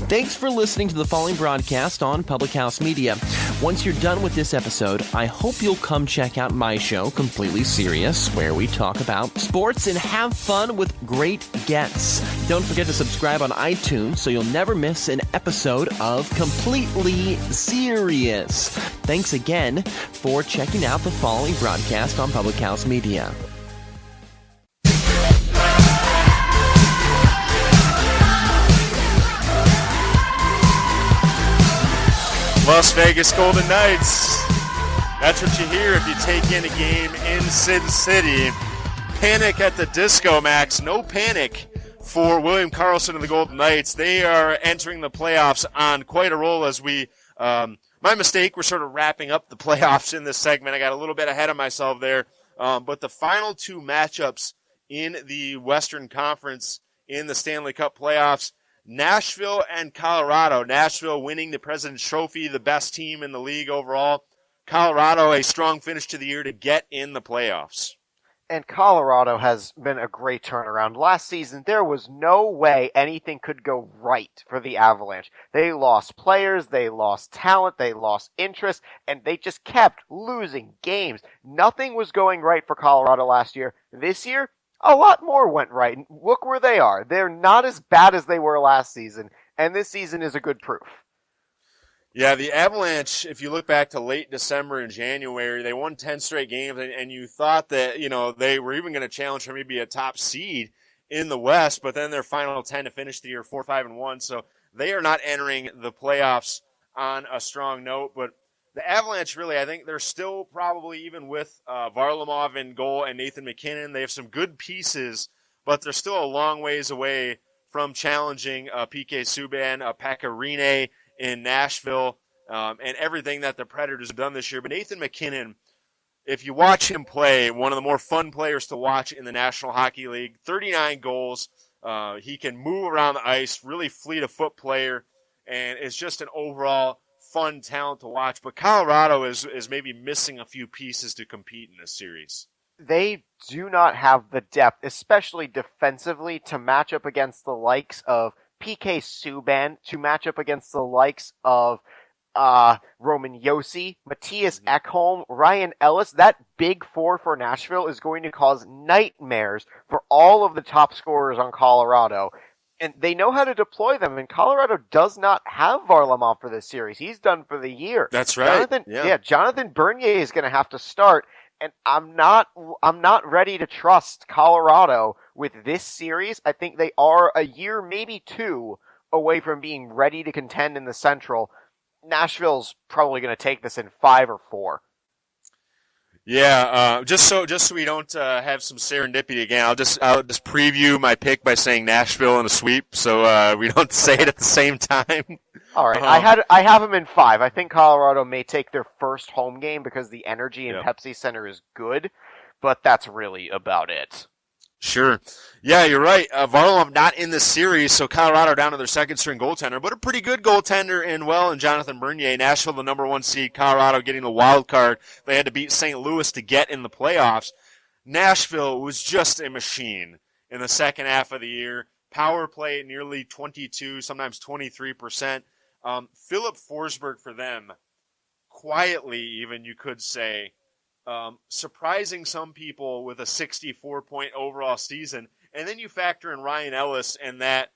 Thanks for listening to the following broadcast on Public House Media. Once you're done with this episode, I hope you'll come check out my show, Completely Serious, where we talk about sports and have fun with great guests. Don't forget to subscribe on iTunes so you'll never miss an episode of Completely Serious. Thanks again for checking out the following broadcast on Public House Media. Las Vegas Golden Knights. That's what you hear if you take in a game in Sin City. Panic at the Disco, Max. No panic for William Karlsson and the Golden Knights. They are entering the playoffs on quite a roll as we... my mistake, we're sort of wrapping up the playoffs in this segment. I got a little bit ahead of myself there. But the final 2 matchups in the Western Conference in the Stanley Cup playoffs, Nashville and Colorado. Nashville winning the President's Trophy, the best team in the league overall. Colorado, a strong finish to the year to get in the playoffs. And Colorado has been a great turnaround. Last season, there was no way anything could go right for the Avalanche. They lost players, they lost talent, they lost interest, and they just kept losing games. Nothing was going right for Colorado last year. This year, a lot more went right. Look where they are. They're not as bad as they were last season, and this season is a good proof. Yeah, the Avalanche, if you look back to late December and January, they won 10 straight games, and you thought that, they were even going to challenge for maybe a top seed in the West, but then their final 10 to finish the year 4-5-1, so they are not entering the playoffs on a strong note, but the Avalanche really, I think they're still probably, even with Varlamov in goal and Nathan McKinnon, they have some good pieces, but they're still a long ways away from challenging PK Subban, Pekka Rinne, in Nashville, and everything that the Predators have done this year. But Nathan McKinnon, if you watch him play, one of the more fun players to watch in the National Hockey League, 39 goals. He can move around the ice, really fleet of foot player, and is just an overall fun talent to watch. But Colorado is maybe missing a few pieces to compete in this series. They do not have the depth, especially defensively, to match up against the likes of PK Subban, to match up against the likes of Roman Josi, Matthias Ekholm, Ryan Ellis. That big 4 for Nashville is going to cause nightmares for all of the top scorers on Colorado. And they know how to deploy them, and Colorado does not have Varlamov for this series. He's done for the year. That's right. Jonathan Bernier is going to have to start, and I'm not ready to trust Colorado with this series. I think they are a year, maybe two, away from being ready to contend in the Central. Nashville's probably going to take this in 5 or 4. Yeah, just so we don't have some serendipity again, I'll just preview my pick by saying Nashville in a sweep, so we don't say it at the same time. All right, I have them in 5. I think Colorado may take their first home game because the energy in Pepsi Center is good, but that's really about it. Sure. Yeah, you're right. Varlamov not in this series, so Colorado down to their second-string goaltender, but a pretty good goaltender in Jonathan Bernier. Nashville, the number 1 seed. Colorado getting the wild card. They had to beat St. Louis to get in the playoffs. Nashville was just a machine in the second half of the year. Power play at nearly 22, sometimes 23%. Philip Forsberg for them, quietly even, you could say, surprising some people with a 64-point overall season. And then you factor in Ryan Ellis and that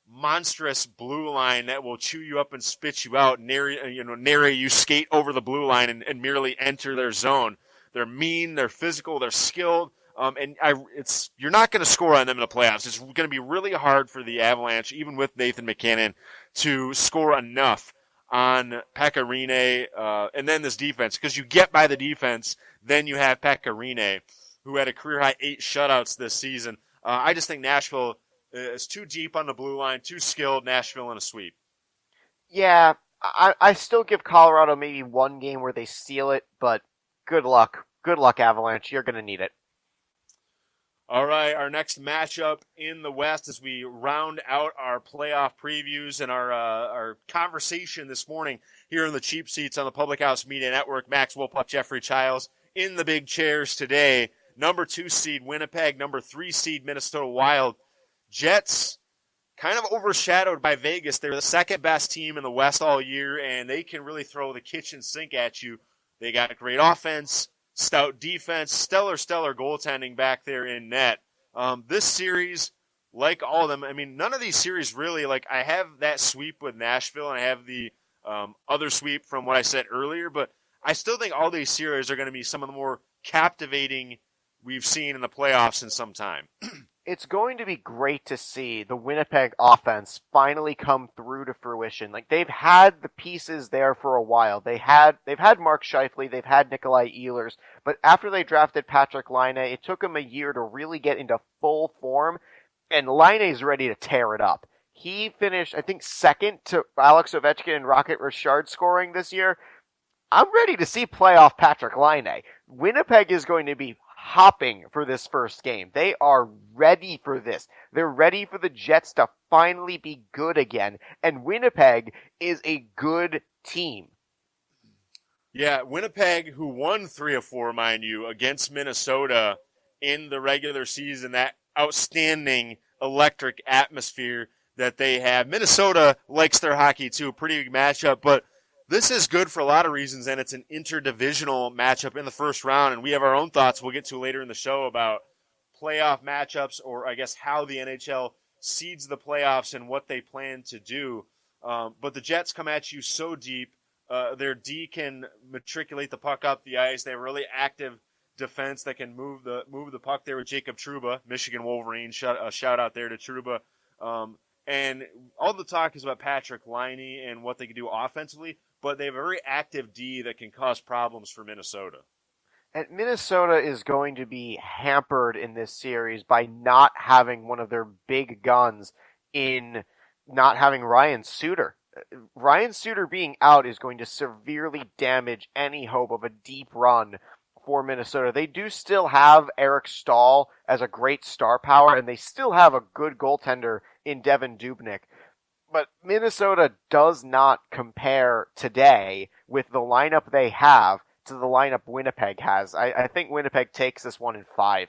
monstrous blue line that will chew you up and spit you out, narrate you skate over the blue line and merely enter their zone. They're mean, they're physical, they're skilled, you're not going to score on them in the playoffs. It's going to be really hard for the Avalanche, even with Nathan McKinnon, to score enough on Pekka Rinne, and then this defense, because you get by the defense, then you have Pekka Rinne, who had a career-high 8 shutouts this season. I just think Nashville is too deep on the blue line, too skilled. Nashville in a sweep. Yeah, I still give Colorado maybe one game where they steal it, but good luck. Good luck, Avalanche. You're going to need it. All right, our next matchup in the West as we round out our playoff previews and our conversation this morning here in the cheap seats on the Public House Media Network. Max Wolpoff, Jeffrey Chiles in the big chairs today. Number 2 seed Winnipeg, number 3 seed Minnesota Wild. Jets kind of overshadowed by Vegas. They're the second best team in the West all year, and they can really throw the kitchen sink at you. They got a great offense, stout defense, stellar goaltending back there in net. This series, like all of them, I mean, none of these series really, like I have that sweep with Nashville and I have the other sweep from what I said earlier, but I still think all these series are going to be some of the more captivating we've seen in the playoffs in some time. It's going to be great to see the Winnipeg offense finally come through to fruition. Like, they've had the pieces there for a while. They've had Mark Scheifele, they've had Nikolai Ehlers, but after they drafted Patrick Laine, it took him a year to really get into full form, and Laine's ready to tear it up. He finished, I think, second to Alex Ovechkin and Rocket Richard scoring this year. I'm ready to see playoff Patrick Laine. Winnipeg is going to be hopping for this first game. They are ready for this. They're ready for the Jets to finally be good again. And Winnipeg is a good team. Yeah, Winnipeg, who won 3 of 4, mind you, against Minnesota in the regular season, that outstanding electric atmosphere that they have. Minnesota likes their hockey too, pretty big matchup, but this is good for a lot of reasons, and it's an interdivisional matchup in the first round, and we have our own thoughts we'll get to later in the show about playoff matchups, or I guess how the NHL seeds the playoffs and what they plan to do. But the Jets come at you so deep. Their D can matriculate the puck up the ice. They have a really active defense that can move the puck there with Jacob Trouba, Michigan Wolverine. Shout out there to Trouba. And all the talk is about Patrick Laine and what they can do offensively, but they have a very active D that can cause problems for Minnesota. And Minnesota is going to be hampered in this series by not having one of their big guns in not having Ryan Suter. Ryan Suter being out is going to severely damage any hope of a deep run for Minnesota. They do still have Eric Stahl as a great star power, and they still have a good goaltender in Devin Dubnyk. But Minnesota does not compare today with the lineup they have to the lineup Winnipeg has. I think Winnipeg takes this one in 5.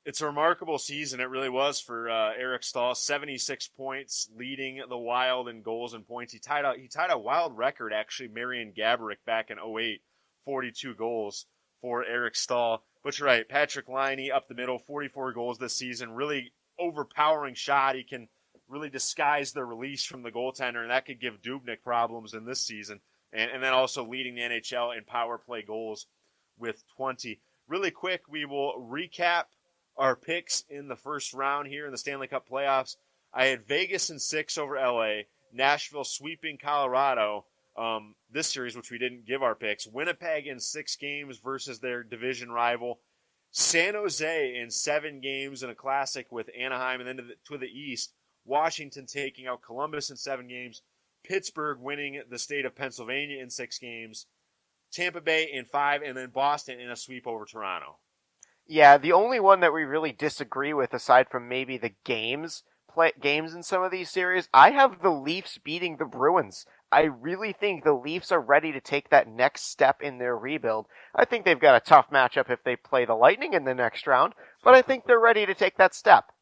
It's a remarkable season. It really was for Eric Stahl. 76 points, leading the Wild in goals and points. He tied a Wild record, actually, Marian Gaborik back in 2008, 42 goals for Eric Stahl. But you're right, Patrick Laine up the middle, 44 goals this season. Really overpowering shot. He can really disguise the release from the goaltender, and that could give Dubnyk problems in this season. And then also leading the NHL in power play goals with 20. Really quick, we will recap our picks in the first round here in the Stanley Cup playoffs. I had Vegas in 6 over LA, Nashville sweeping Colorado this series, which we didn't give our picks. Winnipeg in 6 games versus their division rival. San Jose in 7 games in a classic with Anaheim. And then to the east, Washington taking out Columbus in 7 games. Pittsburgh winning the state of Pennsylvania in 6 games. Tampa Bay in 5, and then Boston in a sweep over Toronto. Yeah, the only one that we really disagree with, aside from maybe the games in some of these series, I have the Leafs beating the Bruins. I really think the Leafs are ready to take that next step in their rebuild. I think they've got a tough matchup if they play the Lightning in the next round, but I think they're ready to take that step.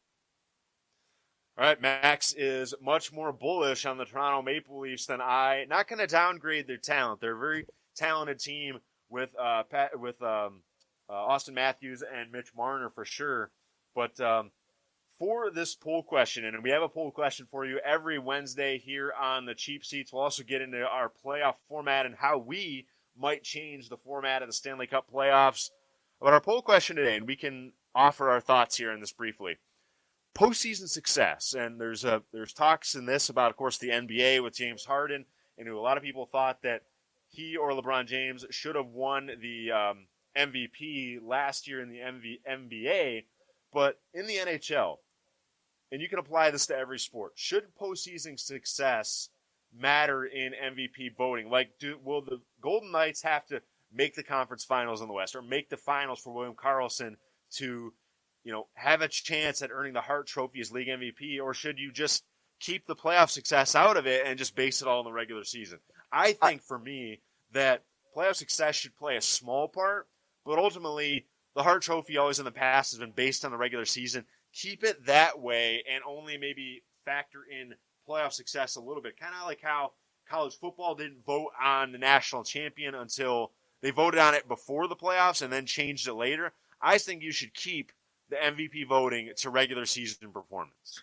All right, Max is much more bullish on the Toronto Maple Leafs than I. Not going to downgrade their talent. They're a very talented team with Austin Matthews and Mitch Marner for sure. But for this poll question, and we have a poll question for you every Wednesday here on the Cheap Seats. We'll also get into our playoff format and how we might change the format of the Stanley Cup playoffs. But our poll question today, and we can offer our thoughts here in this briefly. Postseason success, and there's talks in this about, of course, the NBA with James Harden, and a lot of people thought that he or LeBron James should have won the MVP last year in the NBA, but in the NHL, and you can apply this to every sport, should postseason success matter in MVP voting? Like, will the Golden Knights have to make the conference finals in the West, or make the finals for William Karlsson to, have a chance at earning the Hart Trophy as league MVP, or should you just keep the playoff success out of it and just base it all in the regular season? I think for me that playoff success should play a small part, but ultimately the Hart Trophy always in the past has been based on the regular season. Keep it that way and only maybe factor in playoff success a little bit. Kind of like how college football didn't vote on the national champion until they voted on it before the playoffs and then changed it later. I think you should keep the MVP voting to regular season performance.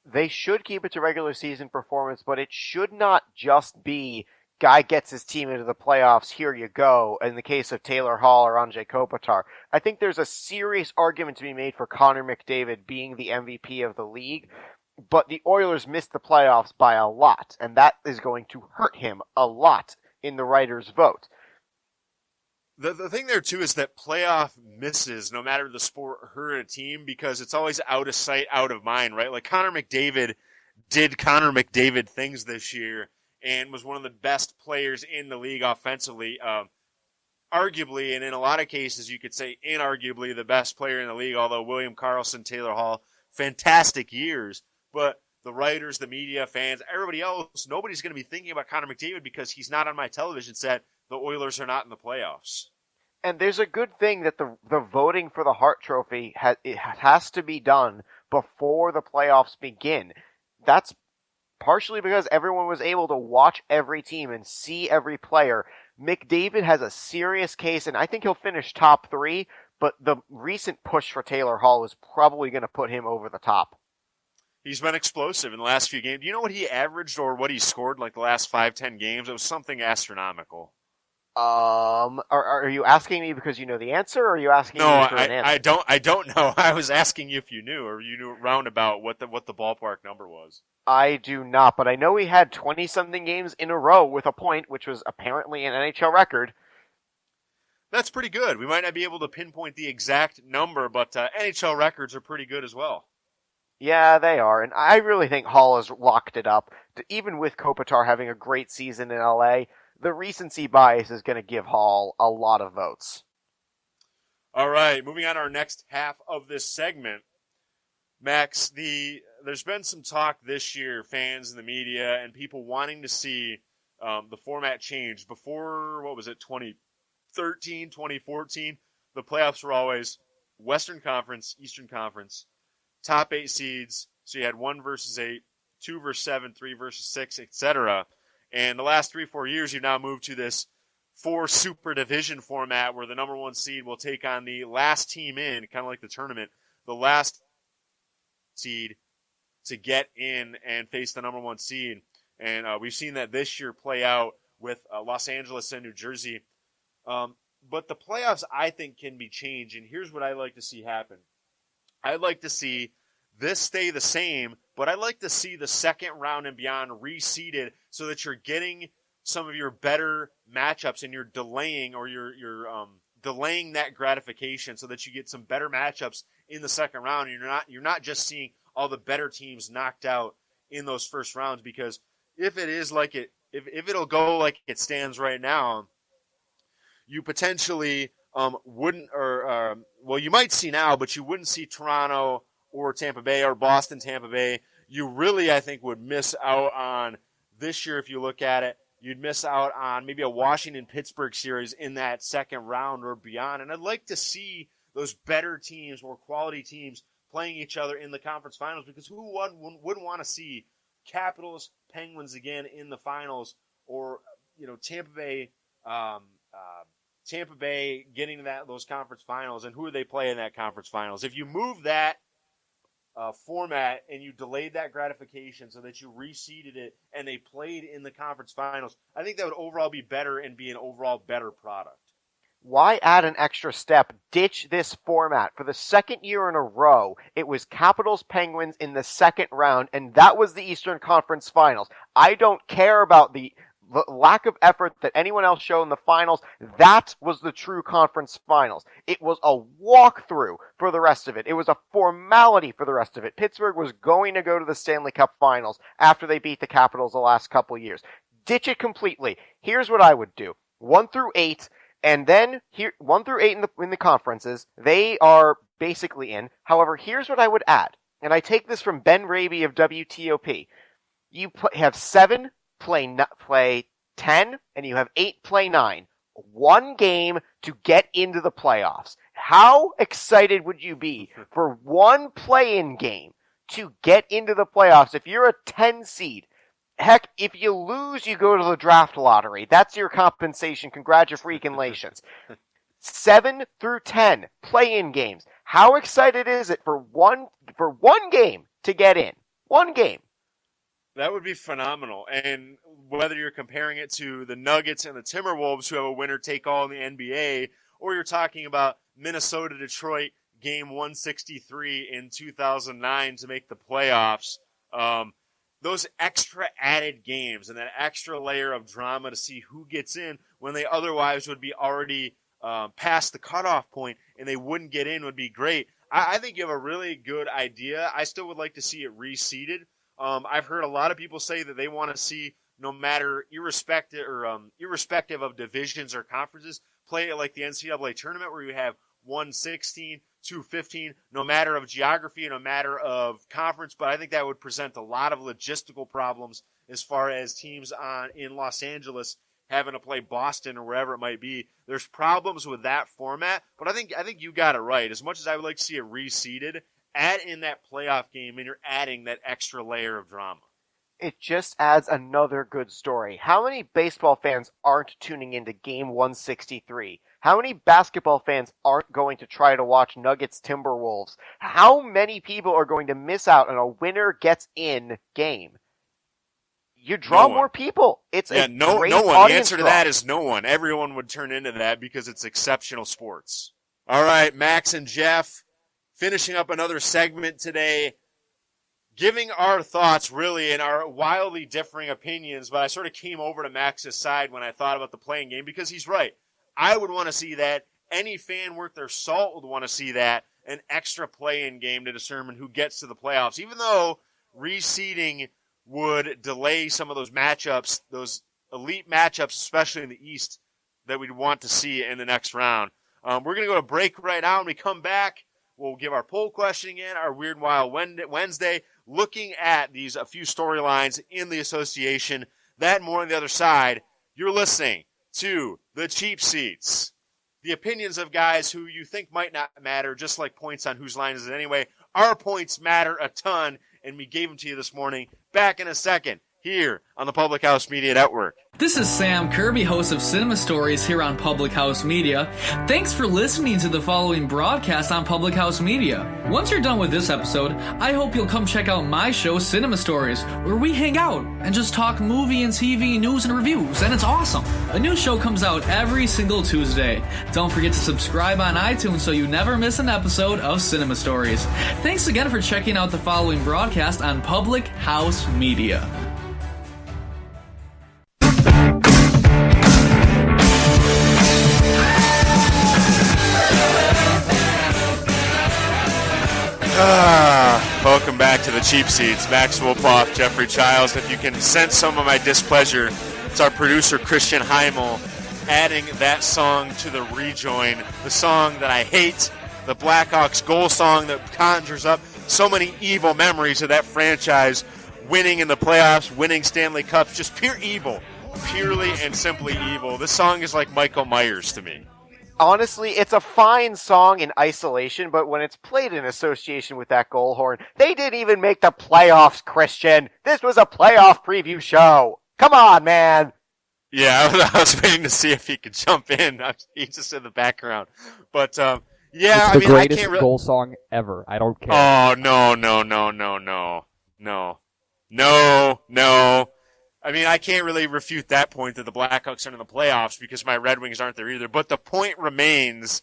They should keep it to regular season performance, but it should not just be guy gets his team into the playoffs, here you go, in the case of Taylor Hall or Anze Kopitar. I think there's a serious argument to be made for Connor McDavid being the MVP of the league, but the Oilers missed the playoffs by a lot, and that is going to hurt him a lot in the writers' vote. The thing there, too, is that playoff misses, no matter the sport, hurt a team because it's always out of sight, out of mind, right? Like Connor McDavid did Connor McDavid things this year and was one of the best players in the league offensively. Arguably, and in a lot of cases, you could say inarguably the best player in the league, although William Karlsson, Taylor Hall, fantastic years. But the writers, the media, fans, everybody else, nobody's going to be thinking about Connor McDavid because he's not on my television set. The Oilers are not in the playoffs. And there's a good thing that the voting for the Hart Trophy has to be done before the playoffs begin. That's partially because everyone was able to watch every team and see every player. McDavid has a serious case, and I think he'll finish top 3, but the recent push for Taylor Hall is probably going to put him over the top. He's been explosive in the last few games. Do you know what he averaged or what he scored like the last 5-10 games? It was something astronomical. Are you asking me because you know the answer, or are you asking me for an answer? No, I don't know. I was asking you if you knew, or you knew roundabout what the ballpark number was. I do not, but I know he had 20-something games in a row with a point, which was apparently an NHL record. That's pretty good. We might not be able to pinpoint the exact number, but NHL records are pretty good as well. Yeah, they are, and I really think Hall has locked it up. Even with Kopitar having a great season in LA, the recency bias is going to give Hall a lot of votes. All right, moving on to our next half of this segment. Max, there's been some talk this year, fans in the media, and people wanting to see the format change. Before, 2013, 2014, the playoffs were always Western Conference, Eastern Conference, top 8 seeds, so you had 1 versus 8, 2 versus 7, 3 versus 6, etc. And the last 3-4 years, you've now moved to this 4 super division format where the number 1 seed will take on the last team in, kind of like the tournament. The last seed to get in and face the number 1 seed. And we've seen that this year play out with Los Angeles and New Jersey. But the playoffs, I think, can be changed. And here's what I'd like to see happen. I'd like to see this stay the same, but I'd like to see the second round and beyond reseeded so that you're getting some of your better matchups and you're delaying delaying that gratification so that you get some better matchups in the second round. And you're not just seeing all the better teams knocked out in those first rounds, because if it is like if it'll go like it stands right now, you potentially wouldn't, you might see now, but you wouldn't see Toronto or Tampa Bay or Boston, Tampa Bay. You really, I think, would miss out on this year if you look at it. You'd miss out on maybe a Washington-Pittsburgh series in that second round or beyond. And I'd like to see those better teams, more quality teams, playing each other in the conference finals, because who wouldn't want to see Capitals, Penguins again in the finals, or Tampa Bay getting to those conference finals, and who do they play in that conference finals? If you move that format and you delayed that gratification so that you reseeded it and they played in the conference finals, I think that would overall be better and be an overall better product. Why add an extra step? Ditch this format. For the second year in a row, it was Capitals Penguins in the second round, and that was the Eastern Conference Finals. I don't care about the lack of effort that anyone else showed in the finals. That was the true conference finals. It was a walkthrough for the rest of it. It was a formality for the rest of it. Pittsburgh was going to go to the Stanley Cup finals after they beat the Capitals the last couple years. Ditch it completely. Here's what I would do. 1 through 8, and then 1 through 8 in the conferences, they are basically in. However, here's what I would add. And I take this from Ben Raby of WTOP. You have 7 play 10, and you have 8 play 9. 1 game to get into the playoffs. How excited would you be for 1 play-in game to get into the playoffs if you're a 10 seed? Heck, if you lose, you go to the draft lottery. That's your compensation. Congratulations. 7 through 10 play-in games. How excited is it for one game to get in? 1 game. That would be phenomenal. And whether you're comparing it to the Nuggets and the Timberwolves, who have a winner-take-all in the NBA, or you're talking about Minnesota-Detroit game 163 in 2009 to make the playoffs, those extra added games and that extra layer of drama to see who gets in when they otherwise would be already past the cutoff point and they wouldn't get in would be great. I think you have a really good idea. I still would like to see it reseeded. I've heard a lot of people say that they want to see, no matter irrespective of divisions or conferences, play it like the NCAA tournament where you have 1-16, 2-15, no matter of geography, no matter of conference. But I think that would present a lot of logistical problems as far as teams in Los Angeles having to play Boston or wherever it might be. There's problems with that format, but I think you got it right. As much as I would like to see it reseeded, add in that playoff game, and you're adding that extra layer of drama. It just adds another good story. How many baseball fans aren't tuning into Game 163? How many basketball fans aren't going to try to watch Nuggets Timberwolves? How many people are going to miss out on a winner gets in game? You draw more people. It's a no great one. The audience answer to draw. that is no one. Everyone would turn into that because it's exceptional sports. All right, Max and Geoff, finishing up another segment today, giving our thoughts really and our wildly differing opinions, but I sort of came over to Max's side when I thought about the playing game because he's right. I would want to see that. Any fan worth their salt would want to see that, an extra play-in game to determine who gets to the playoffs, even though reseeding would delay some of those matchups, those elite matchups, especially in the East, that we'd want to see in the next round. We're going to go to break right now. When we come back, we'll give our poll question again, our Weird and Wild Wednesday, looking at a few storylines in the association. That and more on the other side. You're listening to The Cheap Seats. The opinions of guys who you think might not matter, just like points on whose line is it anyway. Our points matter a ton, and we gave them to you this morning. Back in a second here on the Public House Media Network. This is Sam Kirby, host of Cinema Stories here on Public House Media. Thanks for listening to the following broadcast on Public House Media. Once you're done with this episode, I hope you'll come check out my show, Cinema Stories, where we hang out and just talk movie and TV news and reviews, and it's awesome. A new show comes out every single Tuesday. Don't forget to subscribe on iTunes so you never miss an episode of Cinema Stories. Thanks again for checking out the following broadcast on Public House Media. Welcome back to the Cheap Seats. Max Wolpoff, Jeffrey Chiles. If you can sense some of my displeasure, it's our producer Christian Heimel adding that song to the rejoin. The song that I hate, the Blackhawks goal song that conjures up so many evil memories of that franchise winning in the playoffs, winning Stanley Cups, just pure evil. Purely and simply evil. This song is like Michael Myers to me. Honestly, it's a fine song in isolation, but when it's played in association with that goal horn, they didn't even make the playoffs, Christian. This was a playoff preview show. Come on, man. Yeah, I was waiting to see if he could jump in. He's just in the background. But, yeah, it's the greatest goal song ever. I don't care. Oh, no. I mean, I can't really refute that point that the Blackhawks are in the playoffs because my Red Wings aren't there either. But the point remains,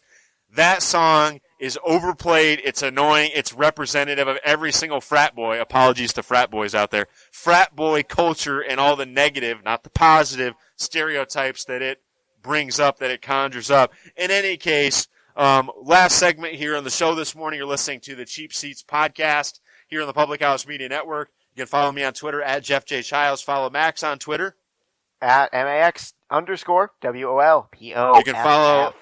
that song is overplayed. It's annoying. It's representative of every single frat boy. Apologies to frat boys out there. Frat boy culture and all the negative, not the positive, stereotypes that it brings up, that it conjures up. In any case, last segment here on the show this morning, you're listening to the Cheap Seats podcast here on the Public House Media Network. You can follow me on Twitter at Geoff J. Chiles. Follow Max on Twitter at MAX_WOLPO. You can follow,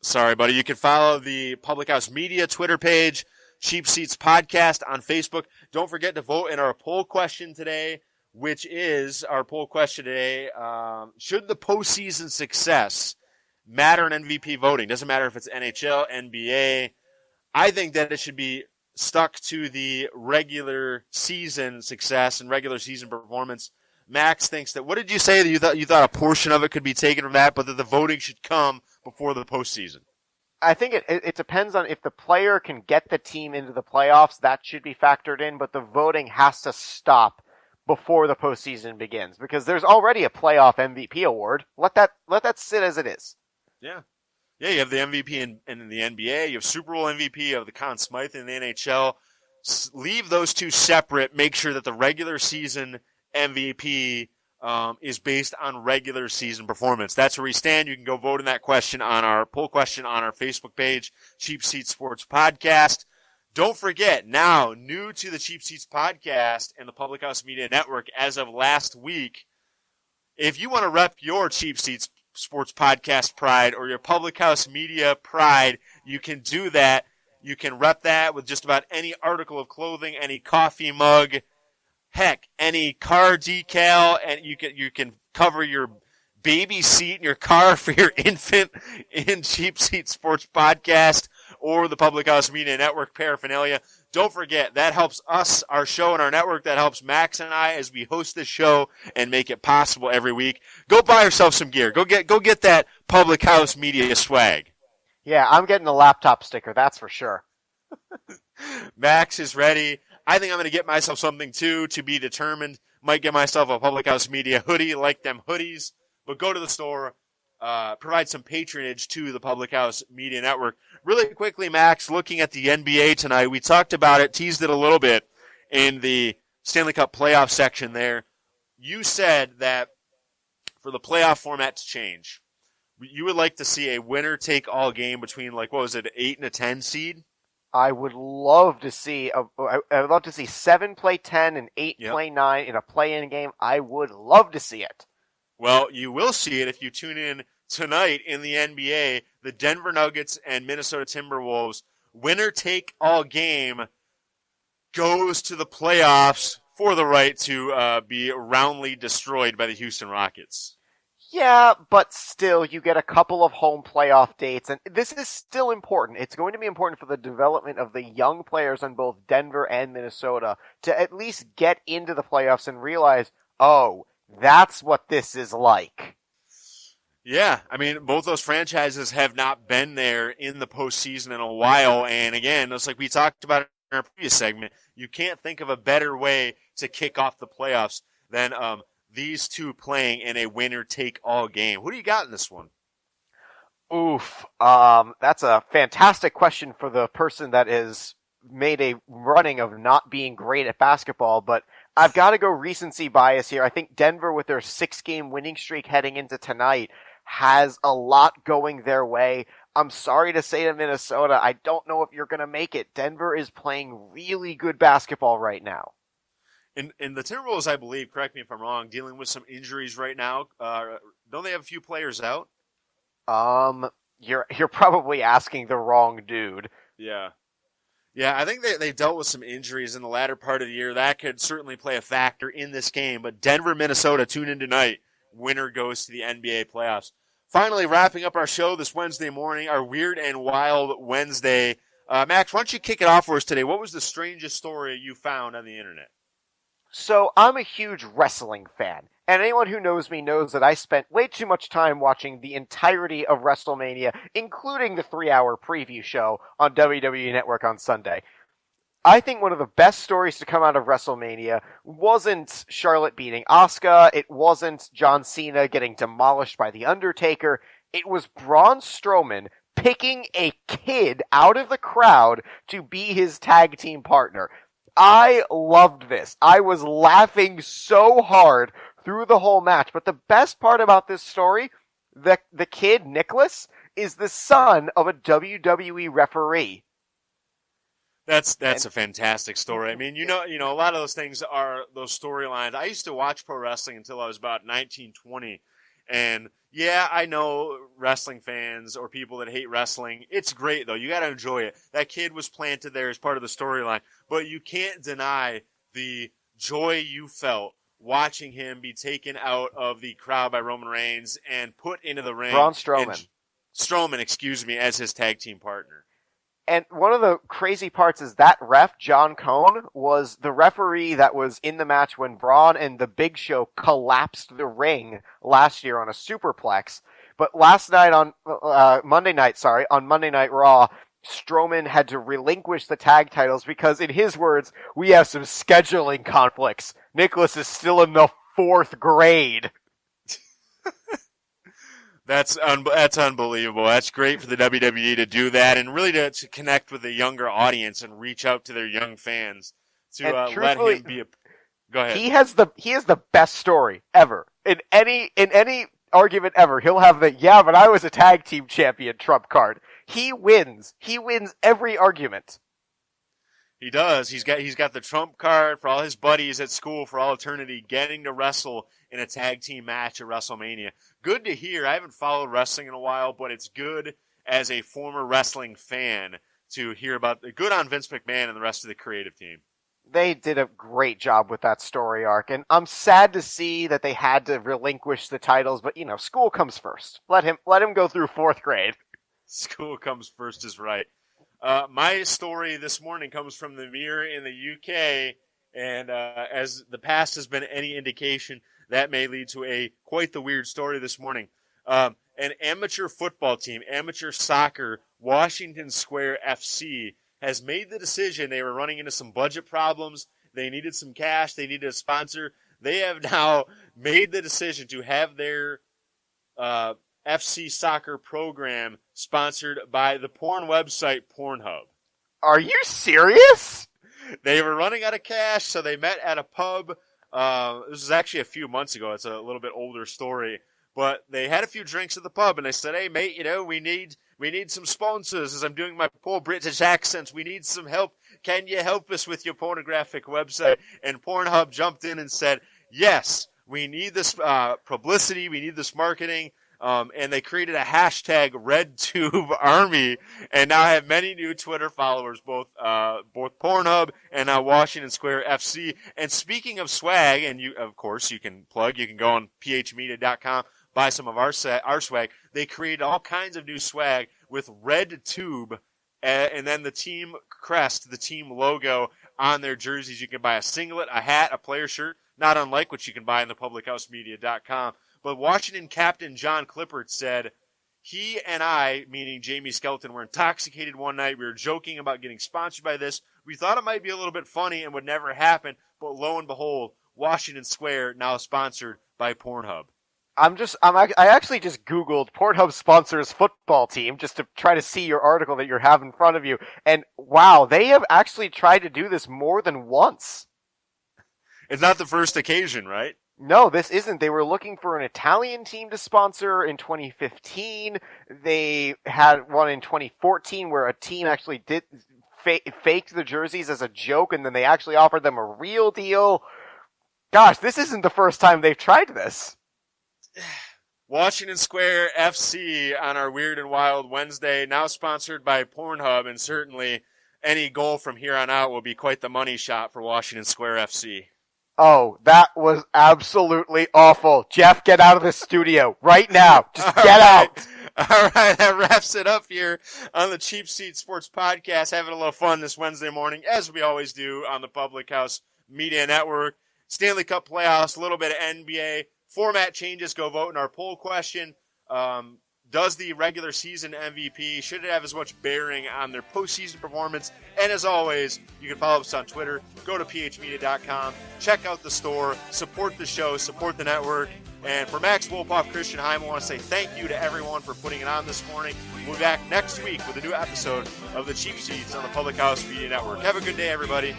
sorry, buddy. You can follow the Public House Media Twitter page, Cheap Seats Podcast on Facebook. Don't forget to vote in our poll question today, which is our poll question today. Should the postseason success matter in MVP voting? Doesn't matter if it's NHL, NBA. I think that it should be stuck to the regular season success and regular season performance. Max thinks that, what did you say? That you thought a portion of it could be taken from that, but that the voting should come before the postseason. I think it depends on if the player can get the team into the playoffs, that should be factored in, but the voting has to stop before the postseason begins because there's already a playoff MVP award. Let that sit as it is. Yeah. Yeah, you have the MVP in the NBA. You have Super Bowl MVP of the Conn Smythe in the NHL. Leave those two separate. Make sure that the regular season MVP is based on regular season performance. That's where we stand. You can go vote in that question on our poll question on our Facebook page, Cheap Seats Sports Podcast. Don't forget, now, new to the Cheap Seats Podcast and the Public House Media Network as of last week, if you want to rep your Cheap Seats Sports Podcast pride or your Public House Media pride, you can do that. You can rep that with just about any article of clothing, any coffee mug, heck, any car decal, and you can cover your baby seat in your car for your infant in Cheap Seat Sports Podcast or the Public House Media Network paraphernalia. Don't forget, that helps us, our show, and our network. That helps Max and I as we host this show and make it possible every week. Go buy yourself some gear. Go get that Public House Media swag. Yeah, I'm getting a laptop sticker, that's for sure. Max is ready. I think I'm going to get myself something, too, to be determined. Might get myself a Public House Media hoodie, like them hoodies. But go to the store, provide some patronage to the Public House Media Network. Really quickly, Max, looking at the NBA tonight, we talked about it, teased it a little bit in the Stanley Cup Playoff section there. You said that for the playoff format to change, you would like to see a winner-take-all game between, like, what was it, an 8 and a 10 seed? I would love to see 7 play 10 and 8 play 9 in a play-in game. I would love to see it. Well, you will see it if you tune in tonight in the NBA. The Denver Nuggets and Minnesota Timberwolves winner-take-all game goes to the playoffs for the right to be roundly destroyed by the Houston Rockets. Yeah, but still, you get a couple of home playoff dates, and this is still important. It's going to be important for the development of the young players on both Denver and Minnesota to at least get into the playoffs and realize, oh, that's what this is like. Yeah, I mean, both those franchises have not been there in the postseason in a while. And again, it's like we talked about in our previous segment, you can't think of a better way to kick off the playoffs than these two playing in a winner-take-all game. Who do you got in this one? Oof. That's a fantastic question for the person that has made a running of not being great at basketball, but I've got to go recency bias here. I think Denver, with their 6-game winning streak heading into tonight, has a lot going their way. I'm sorry to say to Minnesota, I don't know if you're going to make it. Denver is playing really good basketball right now. And the Timberwolves, I believe, correct me if I'm wrong, dealing with some injuries right now. Don't they have a few players out? You're probably asking the wrong dude. Yeah. Yeah, I think they dealt with some injuries in the latter part of the year. That could certainly play a factor in this game. But Denver, Minnesota, tune in tonight. Winner goes to the NBA playoffs. Finally, wrapping up our show this Wednesday morning, our Weird and Wild Wednesday. Max, why don't you kick it off for us today? What was the strangest story you found on the internet? So, I'm a huge wrestling fan. And anyone who knows me knows that I spent way too much time watching the entirety of WrestleMania, including the 3-hour preview show on WWE Network on Sunday. I think one of the best stories to come out of WrestleMania wasn't Charlotte beating Asuka, it wasn't John Cena getting demolished by The Undertaker, it was Braun Strowman picking a kid out of the crowd to be his tag team partner. I loved this. I was laughing so hard through the whole match. But the best part about this story, the kid, Nicholas, is the son of a WWE referee. That's a fantastic story. I mean, you know, a lot of those things are those storylines. I used to watch pro wrestling until I was about 19, 20. And yeah, I know wrestling fans or people that hate wrestling. It's great though. You got to enjoy it. That kid was planted there as part of the storyline, but you can't deny the joy you felt watching him be taken out of the crowd by Roman Reigns and put into the ring. Braun Strowman. Strowman, as his tag team partner. And one of the crazy parts is that ref, John Cone, was the referee that was in the match when Braun and the Big Show collapsed the ring last year on a superplex. But last night on Monday Night Raw, Strowman had to relinquish the tag titles because, in his words, we have some scheduling conflicts. Nicholas is still in the 4th grade. That's unbelievable. That's great for the WWE to do that and really to connect with the younger audience and reach out to their young fans to let him be a. Go ahead. He has the best story ever in any argument ever. He'll have the but I was a tag team champion trump card. He wins. He wins every argument. He does. He's got the trump card for all his buddies at school for all eternity, getting to wrestle in a tag team match at WrestleMania. Good to hear. I haven't followed wrestling in a while, but it's good as a former wrestling fan to hear about good on Vince McMahon and the rest of the creative team. They did a great job with that story arc, and I'm sad to see that they had to relinquish the titles, but school comes first. Let him go through 4th grade. School comes first is right. My story this morning comes from the Mirror in the UK, and as the past has been any indication, that may lead to quite the weird story this morning. An amateur football team, amateur soccer, Washington Square FC, has made the decision. They were running into some budget problems. They needed some cash. They needed a sponsor. They have now made the decision to have their FC soccer program sponsored by the porn website Pornhub. Are you serious? They were running out of cash, so they met at a pub. This was actually a few months ago. It's a little bit older story. But they had a few drinks at the pub, and they said, hey, mate, we need some sponsors. As I'm doing my poor British accents, we need some help. Can you help us with your pornographic website? And Pornhub jumped in and said, yes, we need this publicity. We need this marketing. And they created a hashtag RedTubeArmy, and now have many new Twitter followers, both Pornhub and now Washington Square FC. And speaking of swag, and you can go on phmedia.com, buy some of our swag. They created all kinds of new swag with RedTube, and then the team crest, the team logo on their jerseys. You can buy a singlet, a hat, a player shirt. not unlike what you can buy on the publichousemedia.com. But Washington captain John Clippert said, he and I, meaning Jamie Skelton, were intoxicated one night. We were joking about getting sponsored by this. We thought it might be a little bit funny and would never happen, but lo and behold, Washington Square now sponsored by Pornhub. I actually just Googled Pornhub sponsors football team just to try to see your article that you have in front of you. And wow, they have actually tried to do this more than once. It's not the first occasion, right? No, this isn't. They were looking for an Italian team to sponsor in 2015. They had one in 2014 where a team actually did faked the jerseys as a joke, and then they actually offered them a real deal. Gosh, this isn't the first time they've tried this. Washington Square FC on our Weird and Wild Wednesday, now sponsored by Pornhub, and certainly any goal from here on out will be quite the money shot for Washington Square FC. Oh, that was absolutely awful. Geoff, get out of the studio right now. Just get out. All right, that wraps it up here on the Cheap Seat Sports Podcast. Having a little fun this Wednesday morning, as we always do on the Public House Media Network. Stanley Cup Playoffs, a little bit of NBA. Format changes, go vote in our poll question. Does the regular season MVP, should it have as much bearing on their postseason performance? And as always, you can follow us on Twitter. Go to phmedia.com. Check out the store. Support the show. Support the network. And for Max Wolpoff, Christian Heim, I want to say thank you to everyone for putting it on this morning. We'll be back next week with a new episode of the Cheap Seats on the Public House Media Network. Have a good day, everybody.